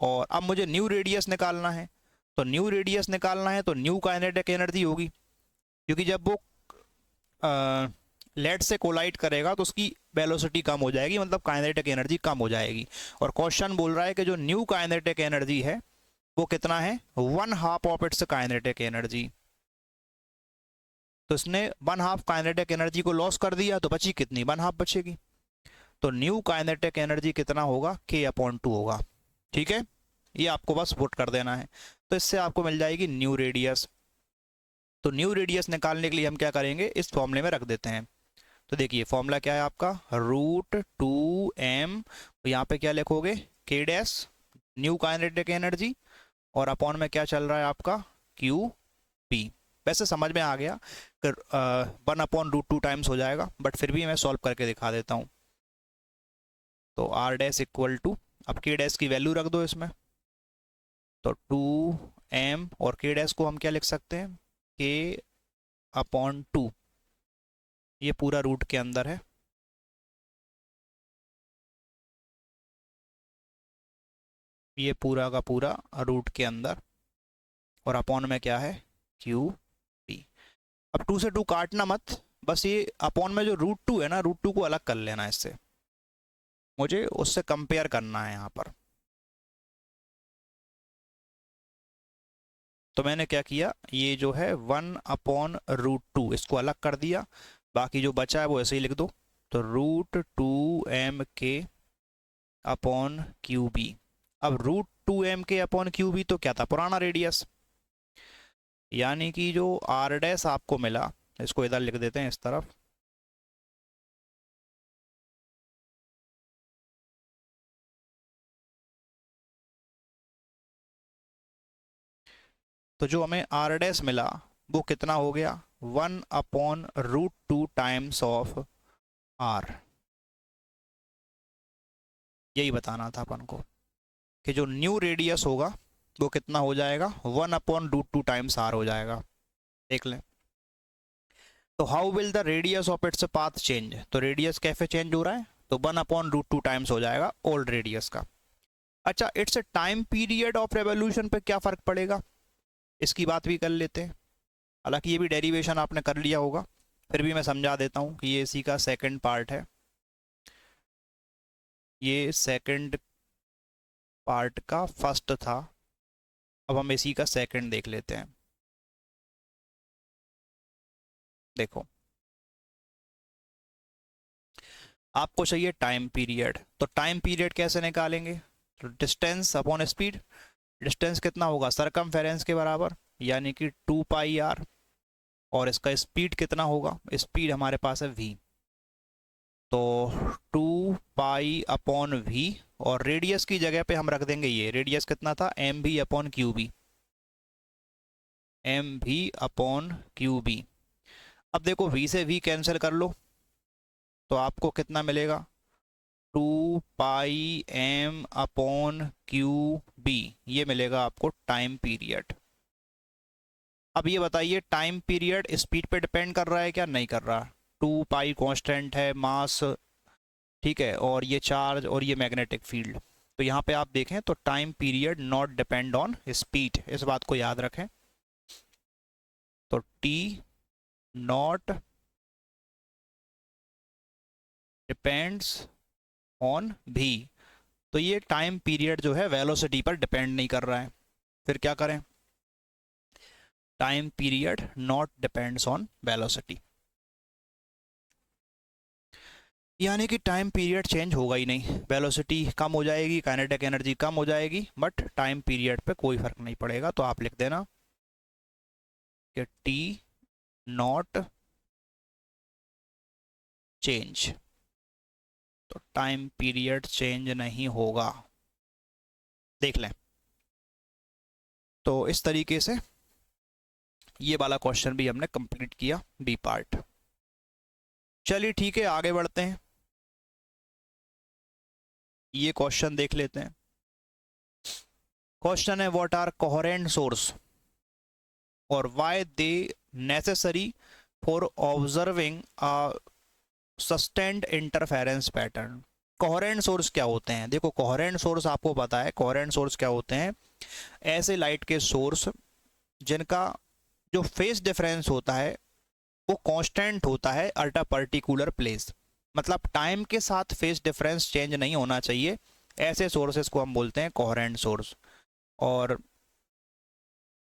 और अब मुझे न्यू रेडियस निकालना है। तो न्यू रेडियस निकालना है तो न्यू काइनेटिक एनर्जी होगी, क्योंकि जब वो लेड से कोलाइड करेगा तो उसकी वेलोसिटी कम हो जाएगी, मतलब काइनेटिक एनर्जी कम हो जाएगी। और क्वेश्चन बोल रहा है कि जो न्यू काइनेटिक एनर्जी है वो कितना है, 1/2 ऑफ इट्स काइनेटिक एनर्जी। तो इसने 1/2 काइनेटिक एनर्जी को लॉस कर दिया, तो बची कितनी, 1/2 बचेगी। तो न्यू काइनेटिक एनर्जी कितना होगा, k/2 होगा। ठीक है, ये आपको बस पुट कर देना है। तो इससे आपको मिल जाएगी न्यू रेडियस। तो न्यू रेडियस निकालने के लिए हम क्या करेंगे, इस फॉर्मूले में रख देते हैं। तो देखिए फॉर्मूला क्या है आपका, √2m, तो यहाँ पे क्या लिखोगे, k dash new kinetic energy, और अपॉन में क्या चल रहा है आपका, QP। वैसे समझ में आ गया, 1/√2 टाइम्स हो जाएगा, बट फिर भी मैं सॉल्व करके दिखा देता हूँ। तो R डैश इक्वल टू, अब k डैश की वैल्यू रख दो इसमें, तो 2m, और k डैश को हम क्या लिख सकते हैं, k/2, ये पूरा रूट के अंदर है, ये पूरा का पूरा रूट के अंदर, और अपॉन में क्या है, QP। अब 2 से 2 काटना मत, बस ये अपॉन में जो √2 है ना, √2 को अलग कर लेना, इससे मुझे उससे कंपेयर करना है यहाँ पर। तो मैंने क्या किया, ये जो है 1/√2 इसको अलग कर दिया, बाकी जो बचा है वो ऐसे ही लिख दो। तो √2m/QB। अब √2m/QB तो क्या था, पुराना रेडियस, यानी कि जो R डैश आपको मिला, इसको इधर लिख देते हैं इस तरफ, तो जो हमें R डैश मिला वो कितना हो गया, 1/√2 टाइम्स ऑफ R। यही बताना था अपन को कि जो न्यू रेडियस होगा वो कितना हो जाएगा, 1/√2 टाइम्स R हो जाएगा। देख लें, तो how will the radius of its path change, तो रेडियस कैसे चेंज हो रहा है, तो 1/√2 टाइम्स हो जाएगा ओल्ड रेडियस का। अच्छा, it's time period of revolution पे क्या फर्क पड़ेगा, इसकी बात भी कर लेते हैं। हालांकि ये भी डेरिवेशन आपने कर लिया होगा, फिर भी मैं समझा देता हूँ कि ये इसी का सेकंड पार्ट है, ये सेकंड पार्ट का फर्स्ट था, अब हम इसी का सेकंड देख लेते हैं। देखो, आपको चाहिए टाइम पीरियड, तो टाइम पीरियड कैसे निकालेंगे, तो डिस्टेंस अपॉन स्पीड। डिस्टेंस कितना होगा, सरकमफेरेंस के बराबर, यानी कि 2πr, और इसका स्पीड कितना होगा, स्पीड हमारे पास है v, तो 2π/v, और रेडियस की जगह पे हम रख देंगे, ये रेडियस कितना था, mv/qb, mv/qb। अब देखो v से v कैंसिल कर लो, तो आपको कितना मिलेगा, 2πm/qb, ये मिलेगा आपको टाइम पीरियड। अब ये बताइए, टाइम पीरियड स्पीड पे डिपेंड कर रहा है क्या, नहीं कर रहा, 2π कांस्टेंट है, मास, ठीक है, और ये चार्ज और ये मैग्नेटिक फील्ड। तो यहाँ पे आप देखें तो time period not depend on speed, इस बात को याद रखें। तो T not depends on v, तो ये टाइम पीरियड जो है वेलोसिटी पर डिपेंड नहीं कर रहा है। फिर क्या करें, time period not depends on velocity, यानी कि टाइम पीरियड चेंज होगा ही नहीं, वेलोसिटी कम हो जाएगी, काइनेटिक एनर्जी कम हो जाएगी, बट टाइम पीरियड पे कोई फर्क नहीं पड़ेगा। तो आप लिख देना कि टी नॉट चेंज, तो टाइम पीरियड चेंज नहीं होगा। देख लें, तो इस तरीके से ये वाला क्वेश्चन भी हमने कंप्लीट किया, बी पार्ट। चलिए ठीक है, आगे बढ़ते हैं, ये क्वेश्चन देख लेते हैं। क्वेश्चन है, व्हाट आर कोहेरेंट सोर्स और why they necessary for observing a sustained interference pattern. Coherent source क्या होते हैं, देखो कोहेरेंट सोर्स आपको पता है, कोहेरेंट सोर्स क्या होते हैं, ऐसे लाइट के सोर्स जिनका जो फेस डिफरेंस होता है वो कांस्टेंट होता है एट अ पर्टिकुलर प्लेस। मतलब टाइम के साथ फेज डिफरेंस चेंज नहीं होना चाहिए, ऐसे सोर्सेस को हम बोलते हैं कोहेरेंट सोर्स। और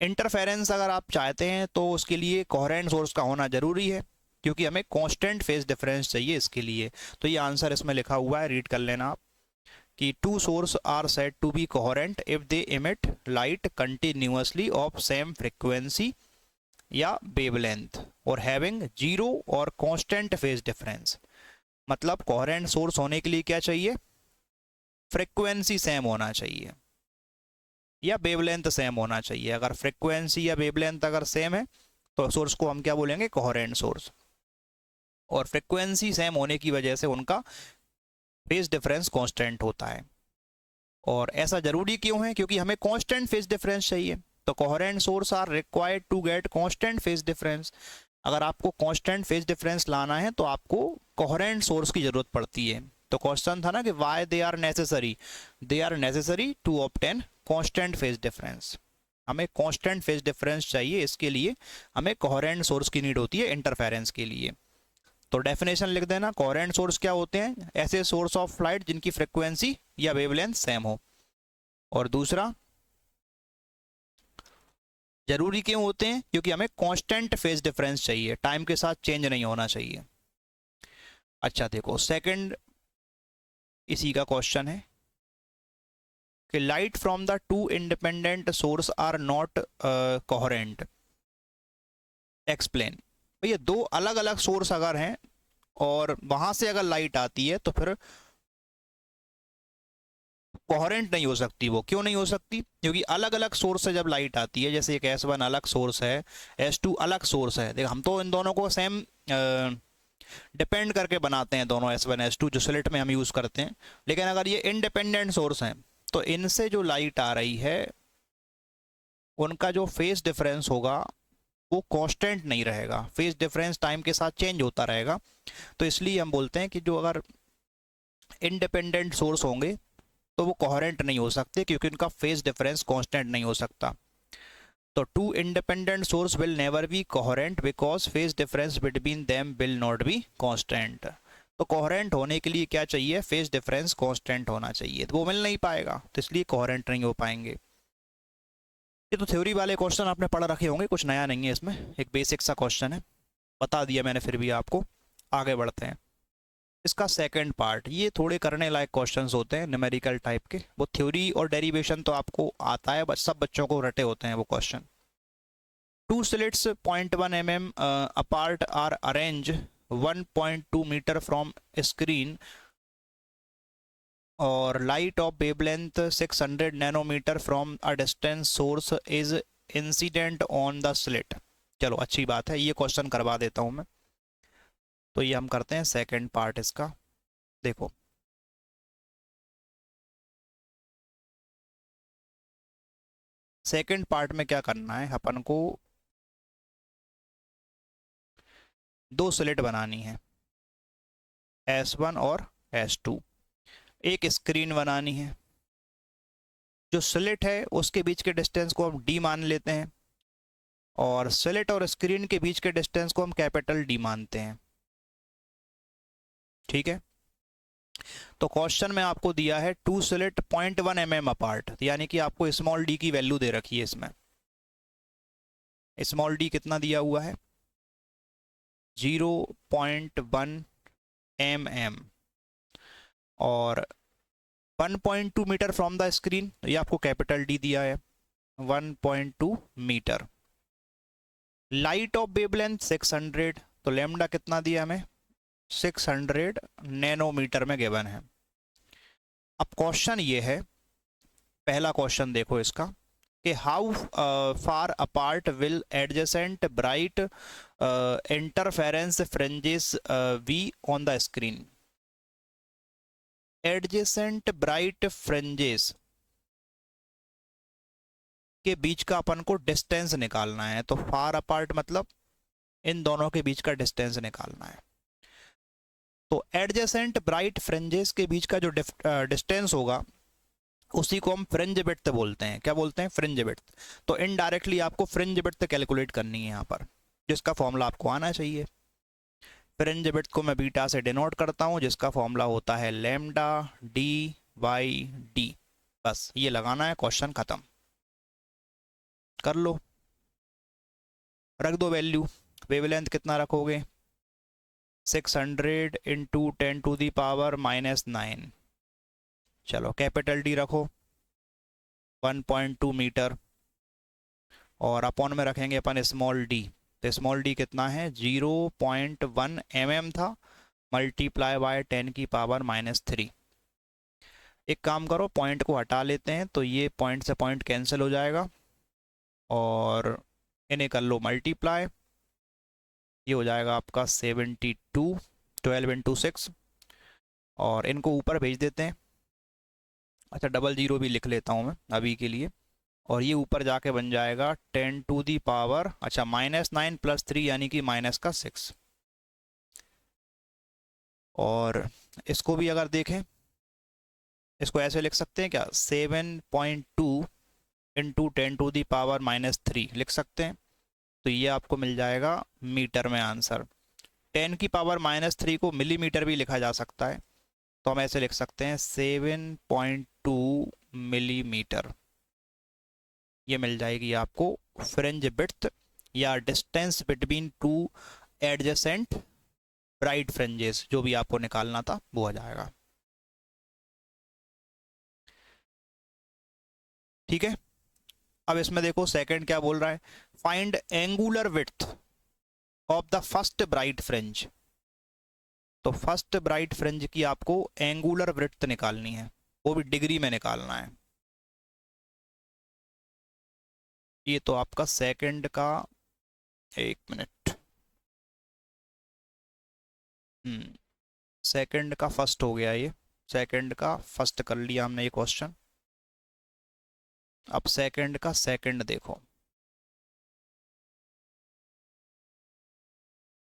इंटरफेरेंस अगर आप चाहते हैं तो उसके लिए कोहेरेंट सोर्स का होना जरूरी है, क्योंकि हमें कांस्टेंट फेज डिफरेंस चाहिए इसके लिए। तो ये आंसर इसमें लिखा हुआ है, रीड कर लेना आप, कि two source are said to be coherent if they emit light continuously of same frequency या वेवलेंथ और हैविंग जीरो और कांस्टेंट फेज डिफरेंस। मतलब कोहेरेंट सोर्स होने के लिए क्या चाहिए, फ्रीक्वेंसी सेम होना चाहिए या वेवलेंथ सेम होना चाहिए। अगर फ्रीक्वेंसी या वेवलेंथ अगर सेम है तो सोर्स को हम क्या बोलेंगे, कोहेरेंट सोर्स। और फ्रीक्वेंसी सेम होने की वजह से उनका फेज डिफरेंस कांस्टेंट होता है। और ऐसा जरूरी क्यों है, क्योंकि हमें कांस्टेंट फेज डिफरेंस चाहिए। तो coherent source are required to get constant phase difference. अगर आपको कांस्टेंट फेज डिफरेंस लाना है तो आपको कोहेरेंट सोर्स की जरूरत पड़ती है। तो क्वेश्चन था ना कि why they are necessary to obtain constant phase difference. हमें कांस्टेंट फेज डिफरेंस चाहिए, इसके लिए हमें कोहेरेंट सोर्स की नीड होती है इंटरफेरेंस के लिए। तो डेफिनेशन लिख देना, कोहेरेंट सोर्स क्या होते हैं, ऐसे सोर्स ऑफ लाइट जिनकी फ्रीक्वेंसी या वेवलेंथ सेम हो। और दूसरा, जरूरी क्यों होते हैं, क्योंकि हमें कांस्टेंट फेज डिफरेंस चाहिए, टाइम के साथ चेंज नहीं होना चाहिए। अच्छा देखो, सेकंड इसी का क्वेश्चन है कि light from the two independent source are not coherent, explain. भैया दो अलग अलग सोर्स अगर हैं और वहां से अगर लाइट आती है तो फिर कोहेरेंट नहीं हो सकती। वो क्यों नहीं हो सकती, क्योंकि अलग अलग सोर्स से जब लाइट आती है, जैसे एक S1 अलग सोर्स है, S2 अलग सोर्स है। देख हम तो इन दोनों को सेम डिपेंड करके बनाते हैं, दोनों S1 S2 जो स्लिट में हम यूज़ करते हैं। लेकिन अगर ये इंडिपेंडेंट सोर्स हैं तो इनसे जो लाइट आ रही है उनका जो फेज डिफरेंस होगा वो कांस्टेंट नहीं रहेगा, फेज डिफरेंस टाइम के साथ चेंज होता रहेगा। तो इसलिए हम बोलते हैं कि जो अगर इंडिपेंडेंट सोर्स होंगे तो वो कोहेरेंट नहीं हो सकते, क्योंकि उनका फेज डिफरेंस कांस्टेंट नहीं हो सकता। तो two independent source will never be coherent because phase difference between them will not be constant. तो कोहेरेंट होने के लिए क्या चाहिए, फेज डिफरेंस कांस्टेंट होना चाहिए, तो वो मिल नहीं पाएगा, तो इसलिए कोहेरेंट नहीं हो पाएंगे। ये तो थ्योरी वाले क्वेश्चन आपने पढ़ रखे होंगे, कुछ नया नहीं है इसमें, एक बेसिक सा क्वेश्चन है, बता दिया मैंने फिर भी आपको। आगे बढ़ते हैं, इसका सेकंड पार्ट, ये थोड़े करने लायक क्वेश्चंस होते हैं न्यूमेरिकल टाइप के। वो थ्योरी और डेरिवेशन तो आपको आता है, सब बच्चों को रटे होते हैं वो question. Two slits 0.1 mm apart are arrange 1.2 metre from screen और light of wavelength 600 nanometre from a distance source is incident on the slit. चलो अच्छी बात है, ये क्वेश्चन करवा देता हूँ मैं। तो ये हम करते हैं सेकंड पार्ट इसका। देखो सेकंड पार्ट में क्या करना है, अपन को दो स्लिट बनानी है, S1 और S2। एक स्क्रीन बनानी है, जो स्लिट है उसके बीच के डिस्टेंस को हम D मान लेते हैं और स्लिट और स्क्रीन के बीच के डिस्टेंस को हम कैपिटल D मानते हैं। ठीक है, तो क्वेश्चन में आपको दिया है टू स्लिट 0.1 mm अपार्ट, यानी कि आपको स्मॉल d की वैल्यू दे रखी है इसमें। स्मॉल d कितना दिया हुआ है, 0.1 mm और 1.2 मीटर फ्रॉम द स्क्रीन, ये आपको कैपिटल D दिया है 1.2 मीटर। लाइट ऑफ वेवलेंथ 600, तो लेमडा कितना दिया हमें, 600 नैनोमीटर में गिवन है। अब क्वेश्चन ये है, पहला क्वेश्चन देखो इसका कि how far apart will adjacent bright interference fringes be on the screen. Adjacent bright fringes के बीच का अपन को डिस्टेंस निकालना है। तो फार अपार्ट मतलब इन दोनों के बीच का डिस्टेंस निकालना है। तो एडजेसेंट ब्राइट फ्रिंजेस के बीच का जो डिस्टेंस होगा उसी को हम फ्रिंज विड्थ बोलते हैं। क्या बोलते हैं, फ्रिंज विड्थ। तो इनडायरेक्टली आपको फ्रिंज विड्थ कैलकुलेट करनी है यहाँ पर, जिसका फॉर्मूला आपको आना चाहिए। फ्रिंज विड्थ को मैं बीटा से डिनोट करता हूँ, जिसका फॉर्मूला होता है लैम्डा डी बाई डी। बस ये लगाना है, क्वेश्चन खत्म। कर लो, रख दो वैल्यू। वेवलेंथ कितना रखोगे? 600 इंटू 10⁻⁻⁹। चलो कैपिटल डी रखो 1.2 मीटर, और अपॉन में रखेंगे अपन स्मॉल डी। तो स्मॉल डी कितना है? 0.1 mm था, मल्टीप्लाई बाय 10⁻⁻3। एक काम करो, पॉइंट को हटा लेते हैं, तो ये पॉइंट से पॉइंट कैंसिल हो जाएगा, और इन्हें कर लो मल्टीप्लाई। ये हो जाएगा आपका 72, 12 इंटू 6, और इनको ऊपर भेज देते हैं। अच्छा, डबल जीरो भी लिख लेता हूँ मैं अभी के लिए, और ये ऊपर जाके बन जाएगा 10⁻, अच्छा -9 + 3 यानी कि -6। और इसको भी अगर देखें, इसको ऐसे लिख सकते हैं क्या? 7.2 इंटू 10⁻³ लिख सकते हैं। तो ये आपको मिल जाएगा मीटर में आंसर। 10⁻³ को मिलीमीटर भी लिखा जा सकता है, तो हम ऐसे लिख सकते हैं 7.2 मिलीमीटर। ये मिल जाएगी आपको फ्रिंज विड्थ या distance between two adjacent bright fringes, जो भी आपको निकालना था वो आ जाएगा। ठीक है, अब इसमें देखो सेकंड क्या बोल रहा है, find angular width of the first bright fringe. तो फर्स्ट ब्राइट फ्रिंज की आपको एंगुलर विड्थ निकालनी है, वो भी डिग्री में निकालना है। ये तो आपका सेकंड का, एक मिनट, सेकंड का फर्स्ट हो गया, ये सेकंड का फर्स्ट कर लिया हमने ये क्वेश्चन। अब सेकंड का सेकंड देखो,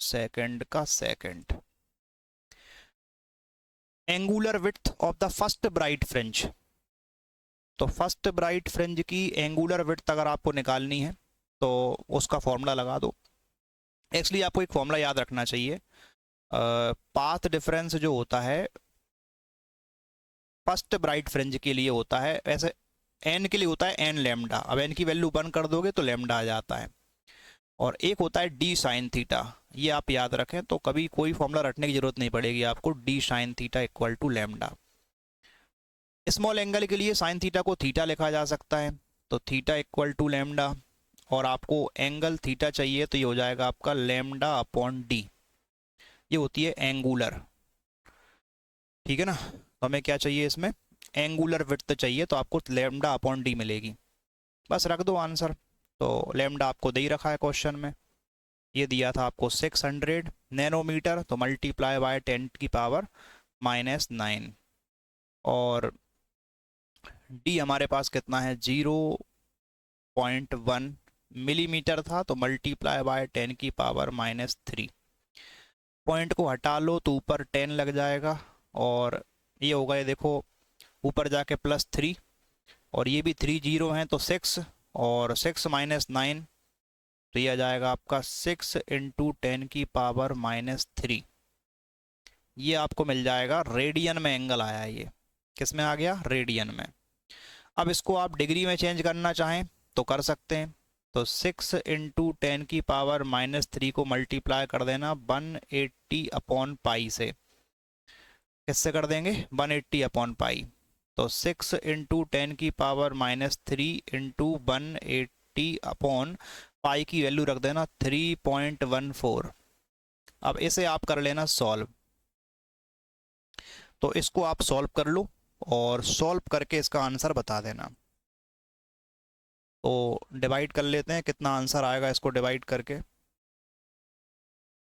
सेकंड का second, angular width of the first bright fringe. तो फर्स्ट ब्राइट फ्रिंज की एंगुलर विड्थ अगर आपको निकालनी है तो उसका फॉर्मूला लगा दो। एक्चुअली आपको एक फॉर्मूला याद रखना चाहिए, पाथ डिफरेंस जो होता है फर्स्ट ब्राइट फ्रिंज के लिए होता है, वैसे एन के लिए होता है एन लैम्डा। अब एन की वैल्यू 1 कर दोगे तो लैम्डा आ जाता है, और एक होता है डी साइन थीटा। ये आप याद रखें, तो कभी कोई फॉर्मूला रटने की जरूरत नहीं पड़ेगी आपको। D sine theta equal to lambda. Small angle के लिए साइन थीटा को थीटा लिखा जा सकता है, तो थीटा इक्वल टू लैम्डा, और आपको एंगल थीटा चाहिए तो ये हो जाएगा आपका लैम्डा अपॉन डी। ये होती है एंगुलर, ठीक है ना। तो हमें क्या चाहिए इसमें? एंगुलर विड्थ चाहिए, तो आपको लैम्डा अपॉन डी मिलेगी। बस रख दो आंसर। तो लैम्डा आपको दे ही रखा है क्वेश्चन में, ये दिया था आपको 600 नैनोमीटर, तो मल्टीप्लाई बाय 10⁻⁹, और डी हमारे पास कितना है? 0.1 मिलीमीटर था, तो मल्टीप्लाई बाय 10⁻⁻3। पॉइंट को हटा लो तो ऊपर 10 लग जाएगा, और ये होगा, ये देखो ऊपर जाके +3, और ये भी 3 जीरो हैं तो 6, और 6 - 9, तो ये आ जाएगा आपका 6 इंटू 10⁻⁻3। ये आपको मिल जाएगा रेडियन में एंगल आया है, ये किस में आ गया? रेडियन में। अब इसको आप डिग्री में चेंज करना चाहें तो कर सकते हैं, तो 6 इंटू 10⁻⁻3 को मल्टीप्लाई कर देना 180/पाई से। किससे कर देंगे? 180/पाई। तो 6 इंटू 10⁻⁻3 इंटू 180/पाई की वैल्यू रख देना 3.14। अब इसे आप कर लेना सॉल्व। तो इसको आप सॉल्व कर लो, और सॉल्व करके इसका आंसर बता देना। तो डिवाइड कर लेते हैं, कितना आंसर आएगा इसको डिवाइड करके।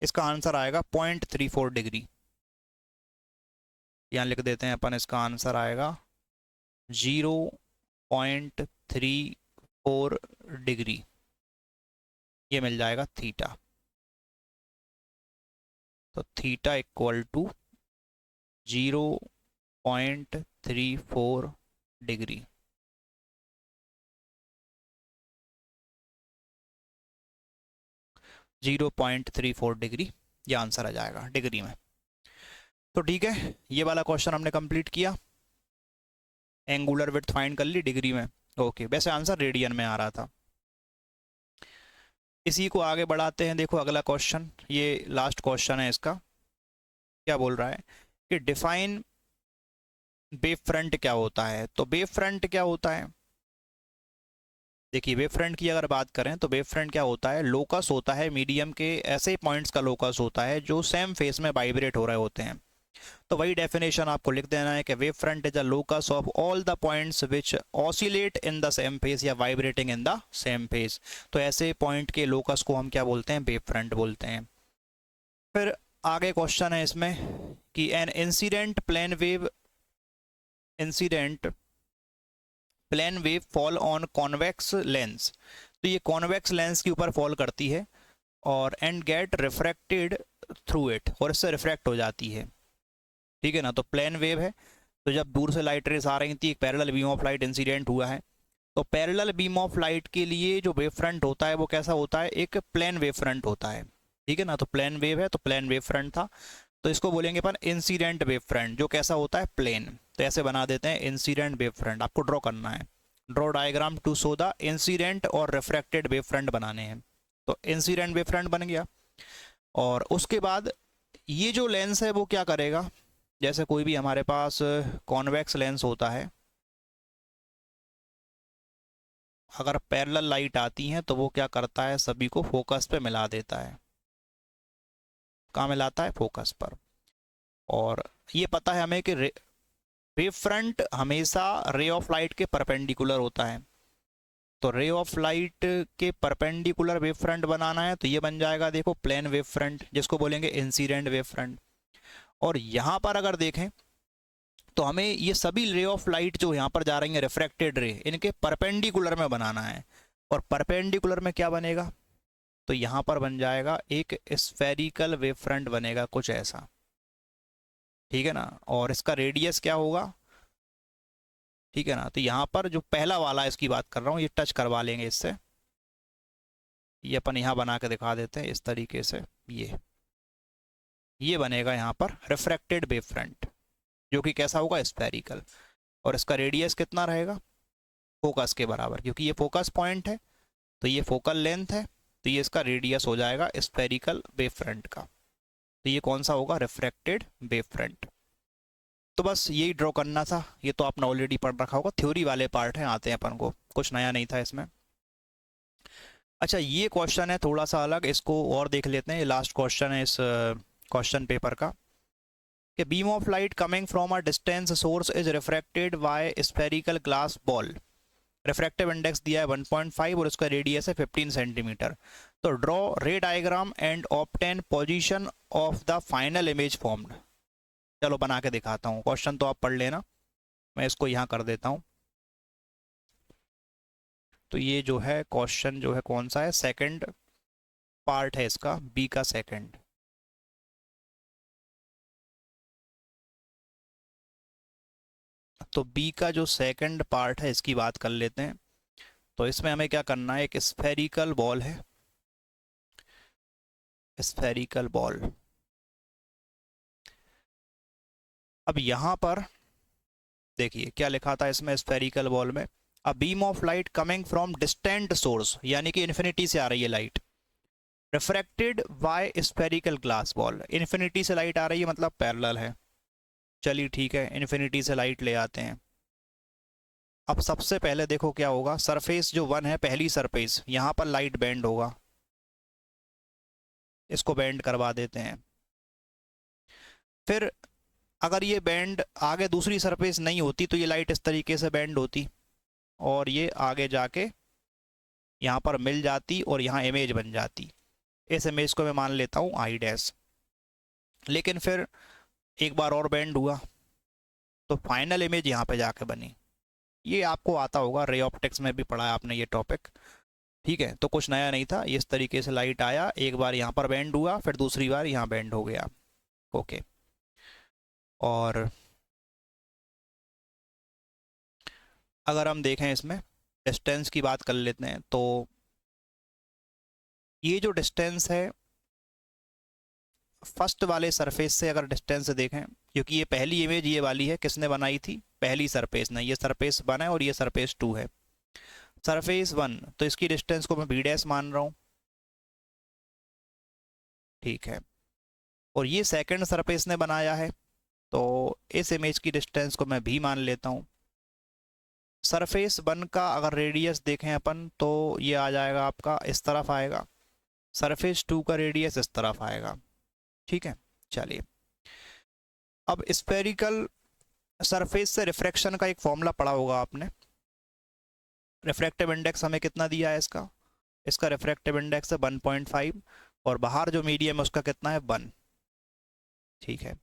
इसका आंसर आएगा 0.34 डिग्री। यहाँ लिख देते हैं अपन, इसका आंसर आएगा 0.34 डिग्री। ये मिल जाएगा थीटा। तो theta equal to 0.34 degree. (0.34 degree ये आंसर आ जाएगा डिग्री में। तो ठीक है, ये वाला क्वेश्चन हमने कंप्लीट किया, एंगुलर विड्थ फाइंड कर ली डिग्री में। ओके, वैसे आंसर रेडियन में आ रहा था। इसी को आगे बढ़ाते हैं। देखो अगला क्वेश्चन, ये लास्ट क्वेश्चन है इसका। क्या बोल रहा है कि डिफाइन वेव फ्रंट क्या होता है। तो वेव फ्रंट क्या होता है, देखिए वेव फ्रंट की अगर बात करें तो वेव फ्रंट क्या होता है, लोकस होता है मीडियम के ऐसे पॉइंट्स का लोकस होता है जो सेम फेस में वाइब्रेट हो रहे होते हैं। तो वही डेफिनेशन आपको लिख देना है कि wave front is a locus of all the points which oscillate in the same phase या vibrating in the same phase. तो ऐसे पॉइंट के लोकस को हम क्या बोलते हैं, वेव फ्रंट बोलते हैं। फिर आगे क्वेश्चन है इसमें कि an incident plane wave fall on convex lens. तो ये कॉन्वेक्स लेंस के ऊपर फॉल करती है और and get refracted through it, और इससे रिफ्रैक्ट हो जाती है। ठीक है ना, तो प्लेन वेव है, तो जब दूर से लाइट रेस आ रही थी, एक parallel beam of light incident हुआ है। तो पैरेलल बीम ऑफ लाइट के लिए जो वेव फ्रंट होता है वो कैसा होता है, एक प्लेन वेव फ्रंट होता है। ठीक है ना, तो प्लेन वेव है तो प्लेन वेव फ्रंट था, तो इसको बोलेंगे अपन इंसिडेंट वेव फ्रंट, जो कैसा होता है, प्लेन। तो ऐसे बना देते हैं इंसिडेंट वेव फ्रंट। आपको ड्रॉ करना है, draw diagram to show the incident और रिफ्रैक्टेड वेव फ्रंट बनाने हैं। तो इंसिडेंट वेव फ्रंट बन गया, और उसके बाद ये जो लेंस है वो क्या करेगा, जैसे कोई भी हमारे पास कॉन्वेक्स लेंस होता है, अगर पैरेलल लाइट आती है तो वो क्या करता है, सभी को फोकस पे मिला देता है। कहाँ मिलाता है, फोकस पर। और ये पता है हमें कि वेव फ्रंट हमेशा रे ऑफ लाइट के परपेंडिकुलर होता है। तो रे ऑफ लाइट के परपेंडिकुलर वेव फ्रंट बनाना है, तो ये बन जाएगा देखो प्लेन वेव फ्रंट, जिसको बोलेंगे इंसिडेंट वेव फ्रंट। और यहाँ पर अगर देखें तो हमें ये सभी रे ऑफ लाइट जो यहाँ पर जा रही है रिफ्रैक्टेड रे, इनके परपेंडिकुलर में बनाना है। और परपेंडिकुलर में क्या बनेगा, तो यहाँ पर बन जाएगा एक स्फेरिकल वेव फ्रंट बनेगा कुछ ऐसा। ठीक है ना, और इसका रेडियस क्या होगा, ठीक है ना। तो यहाँ पर जो पहला वाला इसकी बात कर रहा हूँ, ये टच करवा लेंगे इससे, ये अपन यहाँ बना के दिखा देते हैं इस तरीके से। ये बनेगा यहाँ पर रिफ्रैक्टेड वेव फ्रंट, जो कि कैसा होगा, स्फेरिकल। और इसका रेडियस कितना रहेगा, फोकस के बराबर, क्योंकि ये फोकस पॉइंट है तो ये फोकल लेंथ है, तो ये इसका रेडियस हो जाएगा स्फेरिकल वेव फ्रंट का। तो ये कौन सा होगा, रिफ्रैक्टेड वेव फ्रंट। तो बस यही ड्रॉ करना था, ये तो आपने ऑलरेडी पढ़ रखा होगा, थ्योरी वाले पार्ट हैं, आते हैं अपन को, कुछ नया नहीं था इसमें। अच्छा, ये क्वेश्चन है थोड़ा सा अलग, इसको और देख लेते हैं। ये लास्ट क्वेश्चन है इस क्वेश्चन पेपर का, कि beam of light coming from a distance source is refracted by spherical glass ball. Refractive index दिया है 1.5 और उसका रेडियस है 15 सेंटीमीटर। तो ड्रॉ रे diagram and obtain position of the final image formed. चलो बना के दिखाता हूँ, क्वेश्चन तो आप पढ़ लेना, मैं इसको यहाँ कर देता हूँ। तो ये जो है क्वेश्चन जो है कौन सा है, सेकंड पार्ट है इसका, बी का सेकंड। तो बी का जो सेकंड पार्ट है इसकी बात कर लेते हैं। तो इसमें हमें क्या करना है, एक स्फेरिकल बॉल है, स्फेरिकल बॉल। अब यहाँ पर देखिए क्या लिखा था इसमें, स्फेरिकल बॉल में, a beam of light coming from distant source, यानी कि इन्फिनिटी से आ रही है light, refracted by spherical glass ball. Infinity से लाइट आ रही है मतलब पैरेलल है, चलिए ठीक है, इन्फिनिटी से लाइट ले आते हैं। अब सबसे पहले देखो क्या होगा, सरफेस जो 1 है, पहली सरफेस, यहाँ पर लाइट बेंड होगा, इसको बेंड करवा देते हैं। फिर अगर ये बेंड आगे दूसरी सरफेस नहीं होती तो ये लाइट इस तरीके से बेंड होती, और ये आगे जाके यहाँ पर मिल जाती और यहाँ इमेज बन जाती। इस इमेज को मैं मान लेता हूँ आई डैश। लेकिन फिर एक बार और बेंड हुआ तो फाइनल इमेज यहाँ पे जाके बनी। ये आपको आता होगा, रे ऑप्टिक्स में भी पढ़ा है आपने ये टॉपिक। ठीक है, तो कुछ नया नहीं था, इस तरीके से लाइट आया, एक बार यहाँ पर बेंड हुआ, फिर दूसरी बार यहाँ बेंड हो गया। ओके, और अगर हम देखें इसमें डिस्टेंस की बात कर लेते हैं, तो ये जो डिस्टेंस है फर्स्ट वाले सरफेस से अगर डिस्टेंस देखें, क्योंकि ये पहली इमेज ये वाली है, किसने बनाई थी, पहली सरफेस ने, ये सरफेस 1 है और ये सरफेस 2 है। सरफेस 1 तो इसकी डिस्टेंस को मैं बी डैश मान रहा हूँ, ठीक है। और ये सेकंड सरफेस ने बनाया है, तो इस इमेज की डिस्टेंस को मैं भी मान लेता हूँ। सरफेस 1 का अगर रेडियस देखें अपन तो ये आ जाएगा आपका, इस तरफ आएगा। सरफेस 2 का रेडियस इस तरफ आएगा, ठीक है। चलिए, अब स्फेरिकल सरफेस से रिफ्रैक्शन का एक फॉर्मूला पढ़ा होगा आपने। रिफ्रैक्टिव इंडेक्स हमें कितना दिया है इसका, इसका रिफ्रैक्टिव इंडेक्स है 1.5 और बाहर जो मीडियम है उसका कितना है 1, ठीक है।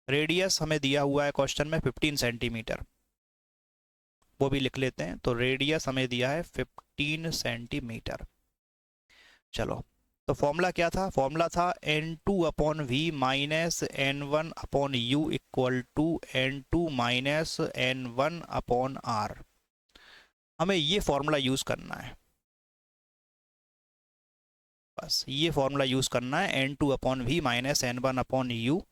रेडियस हमें दिया हुआ है क्वेश्चन में 15 सेंटीमीटर, वो भी लिख लेते हैं। तो रेडियस हमें दिया है 15 सेंटीमीटर। चलो, तो फॉर्मूला क्या था, फॉर्मूला था n2 upon V minus n1 upon U equal to n2 minus n1 upon R. हमें ये फॉर्मूला यूज करना है, बस ये फॉर्मूला यूज करना है, n2 upon V minus n1 upon U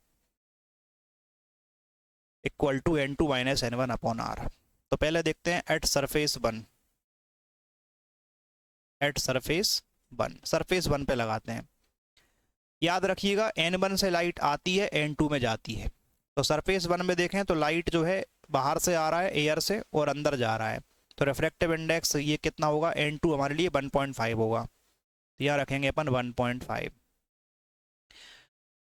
equal to n2 minus n1 upon R. तो पहले देखते हैं at surface 1, at surface 1, surface 1 पे लगाते हैं। याद रखिएगा n1 से लाइट आती है, n2 में जाती है। तो सरफेस 1 में देखें तो लाइट जो है बाहर से आ रहा है एयर से और अंदर जा रहा है, तो रिफ्रैक्टिव इंडेक्स ये कितना होगा, n2 हमारे लिए 1.5 होगा। तो यहाँ रखेंगे अपन 1.5,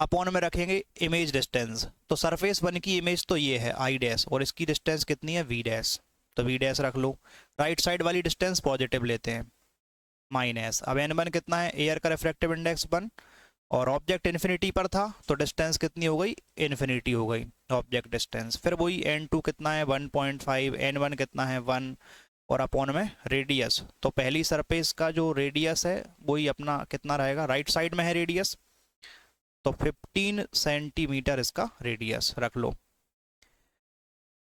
अपॉन में रखेंगे इमेज डिस्टेंस। तो सरफेस 1 की इमेज तो ये है आई डैश और इसकी डिस्टेंस कितनी है वी डैश, तो वी डैश रख लो। राइट साइड वाली डिस्टेंस पॉजिटिव लेते हैं, माइनस। अब n1 कितना है, एयर का रिफ्रैक्टिव इंडेक्स 1 और ऑब्जेक्ट इन्फिनिटी पर था तो डिस्टेंस कितनी हो गई, इन्फिनिटी हो गई ऑब्जेक्ट डिस्टेंस। फिर वही n2 कितना है 1.5, n1 कितना है 1 और अपॉन में रेडियस। तो पहली सरफेस का जो रेडियस है वही अपना कितना रहेगा, राइट साइड में है रेडियस, तो 15 सेंटीमीटर इसका रेडियस रख लो।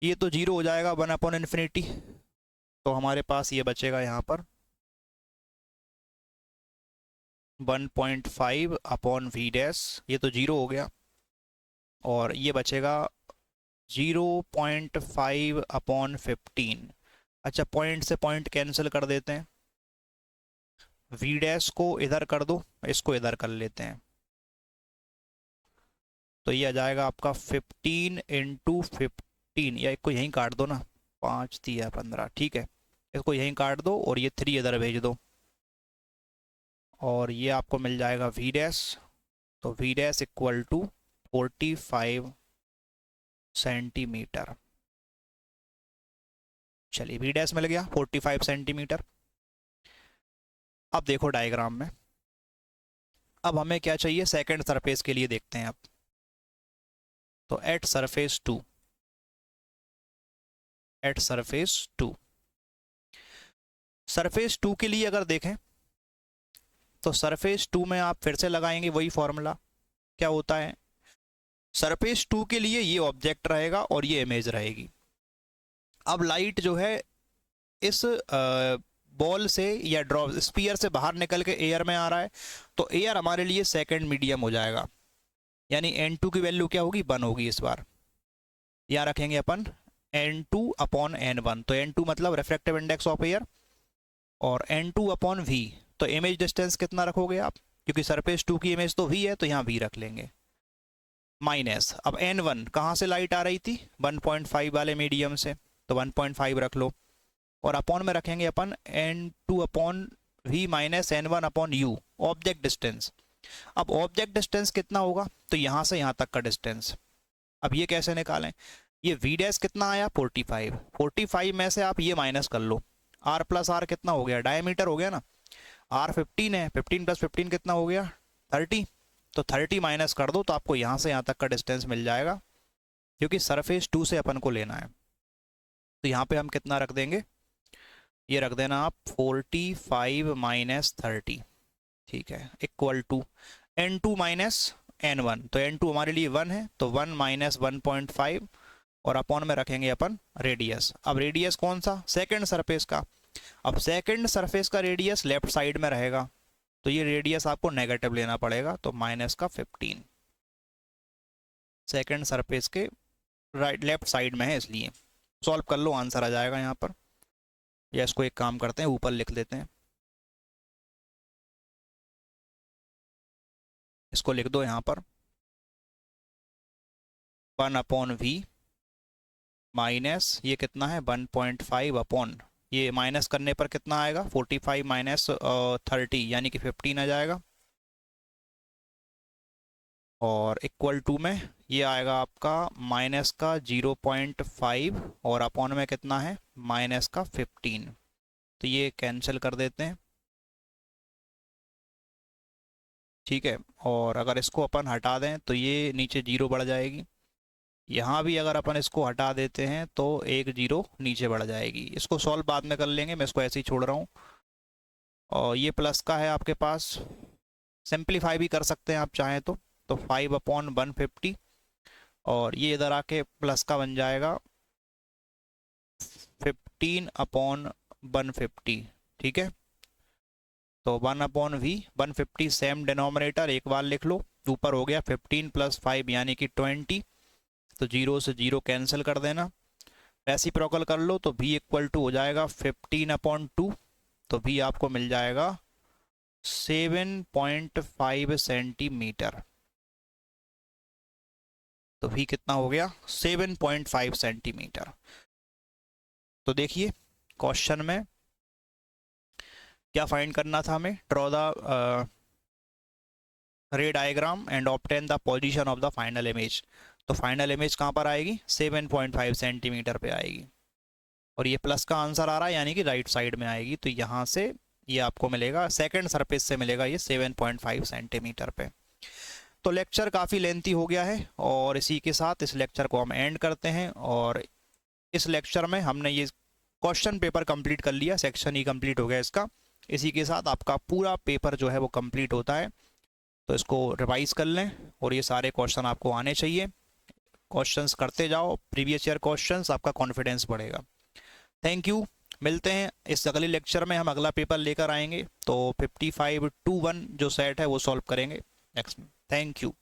ये तो 0 हो जाएगा 1 अपॉन इन्फिनिटी, तो हमारे पास ये बचेगा यहाँ पर 1.5 अपॉन वी डैश, ये तो 0 हो गया, और ये बचेगा 0.5 अपॉन 15। अच्छा, पॉइंट से पॉइंट कैंसिल कर देते हैं, वी डैश को इधर कर दो, इसको इधर कर लेते हैं, तो ये आ जाएगा आपका 15 इंटू 15, या इसको यहीं काट दो ना, 5 3 15, ठीक है, इसको यहीं काट दो और ये 3 इधर भेज दो और ये आपको मिल जाएगा वी डैश। तो V dash equal to 45 centimetre. चलिए, वी डैश मिल गया 45 सेंटीमीटर। अब देखो डायग्राम में, अब हमें क्या चाहिए, सेकंड सरफेस के लिए देखते हैं अब। तो at surface 2, at surface 2, surface 2 के लिए अगर देखें तो सरफेस 2 में आप फिर से लगाएंगे वही फॉर्मूला। क्या होता है, सरफेस 2 के लिए ये ऑब्जेक्ट रहेगा और ये इमेज रहेगी। अब लाइट जो है इस बॉल से या ड्रॉप स्पीयर से बाहर निकल के एयर में आ रहा है, तो एयर हमारे लिए सेकंड मीडियम हो जाएगा, यानी n2 की वैल्यू क्या होगी, 1 होगी इस बार। यहाँ रखेंगे अपन n2 अपॉन n1, तो n2 मतलब रिफ्रैक्टिव इंडेक्स ऑफ एयर, और n2 अपॉन v, तो इमेज डिस्टेंस कितना रखोगे आप, क्योंकि सरफेस 2 की इमेज तो v है तो यहाँ v रख लेंगे, माइनस। अब n1 कहाँ से लाइट आ रही थी, 1.5 वाले मीडियम से, तो 1.5 रख लो, और अपॉन में रखेंगे अपन n2 upon v minus n1 upon u, object distance. अब ऑब्जेक्ट डिस्टेंस कितना होगा, तो यहाँ से यहाँ तक का डिस्टेंस। अब ये कैसे निकालें, ये v डैश कितना आया 45, 45 में से आप ये माइनस कर लो, r प्लस r कितना हो गया, डायमीटर हो गया ना, r 15 है, 15 प्लस 15 कितना हो गया 30, तो 30 माइनस कर दो तो आपको यहाँ से यहाँ तक का डिस्टेंस मिल जाएगा, क्योंकि सरफेस 2 से अपन को लेना है। तो यहाँ पे हम कितना रख देंगे, ये रख देना आप 45 माइनस 30, ठीक है, equal to n2 minus n1, तो n2 हमारे लिए 1 है, तो 1 माइनस 1.5 और अपॉन में रखेंगे अपन रेडियस। अब रेडियस कौन सा, सेकंड सरफेस का। अब सेकंड सरफेस का रेडियस लेफ्ट साइड में रहेगा, तो ये रेडियस आपको नेगेटिव लेना पड़ेगा, तो माइनस का 15 सेकेंड सरफेस के राइट लेफ्ट साइड में है, इसलिए सॉल्व कर लो, आंसर आ जाएगा यहाँ पर। या इसको एक काम करते हैं, ऊपर लिख देते हैं, इसको लिख दो यहाँ पर 1/v माइनस ये कितना है 1.5 अपॉन, ये माइनस करने पर कितना आएगा 45 माइनस 30 यानी कि 15 आ जाएगा, और इक्वल टू में ये आएगा आपका माइनस का 0.5 और अपॉन में कितना है माइनस का 15, तो ये कैंसिल कर देते हैं, ठीक है। और अगर इसको अपन हटा दें तो ये नीचे 0 बढ़ जाएगी, यहाँ भी अगर अपन इसको हटा देते हैं तो एक 0 नीचे बढ़ जाएगी। इसको सॉल्व बाद में कर लेंगे, मैं इसको ऐसे ही छोड़ रहा हूँ। और ये प्लस का है आपके पास, सिंप्लीफाई भी कर सकते हैं आप चाहें तो 5/150, और ये इधर आके प्लस का बन जाएगा 15/150, ठीक है। तो 1/v 150 सेम डिनोमिनेटर, एक बार लिख लो, ऊपर हो गया 15 + 5 यानी कि 20, तो 0 से 0 कैंसिल कर देना, रेसिप्रोकल कर लो तो v इक्वल टू हो जाएगा 15/2, तो v आपको मिल जाएगा 7.5 सेंटीमीटर। तो v कितना हो गया 7.5 सेंटीमीटर। तो देखिए क्वेश्चन में क्या फाइंड करना था हमें, ड्रॉ द रे diagram and obtain the position of the final image. तो फाइनल इमेज कहाँ पर आएगी 7.5 सेंटीमीटर पे आएगी, और ये प्लस का आंसर आ रहा है यानी कि राइट साइड में आएगी, तो यहाँ से ये आपको मिलेगा सेकंड सरफेस से मिलेगा ये 7.5 सेंटीमीटर पे। तो लेक्चर काफ़ी लेंथी हो गया है, और इसी के साथ इस लेक्चर को हम एंड करते हैं। और इस लेक्चर में हमने ये क्वेश्चन पेपर कंप्लीट कर लिया, सेक्शन ही कंप्लीट हो गया इसका। इसी के साथ आपका पूरा पेपर जो है वो कंप्लीट होता है, तो इसको रिवाइज कर लें, और ये सारे क्वेश्चन आपको आने चाहिए, क्वेश्चंस करते जाओ, प्रीवियस ईयर क्वेश्चंस, आपका कॉन्फिडेंस बढ़ेगा। थैंक यू, मिलते हैं इस अगले लेक्चर में, हम अगला पेपर लेकर आएंगे, तो 55 to 1 जो सेट है वो सॉल्व करेंगे नेक्स्ट में। Thank you.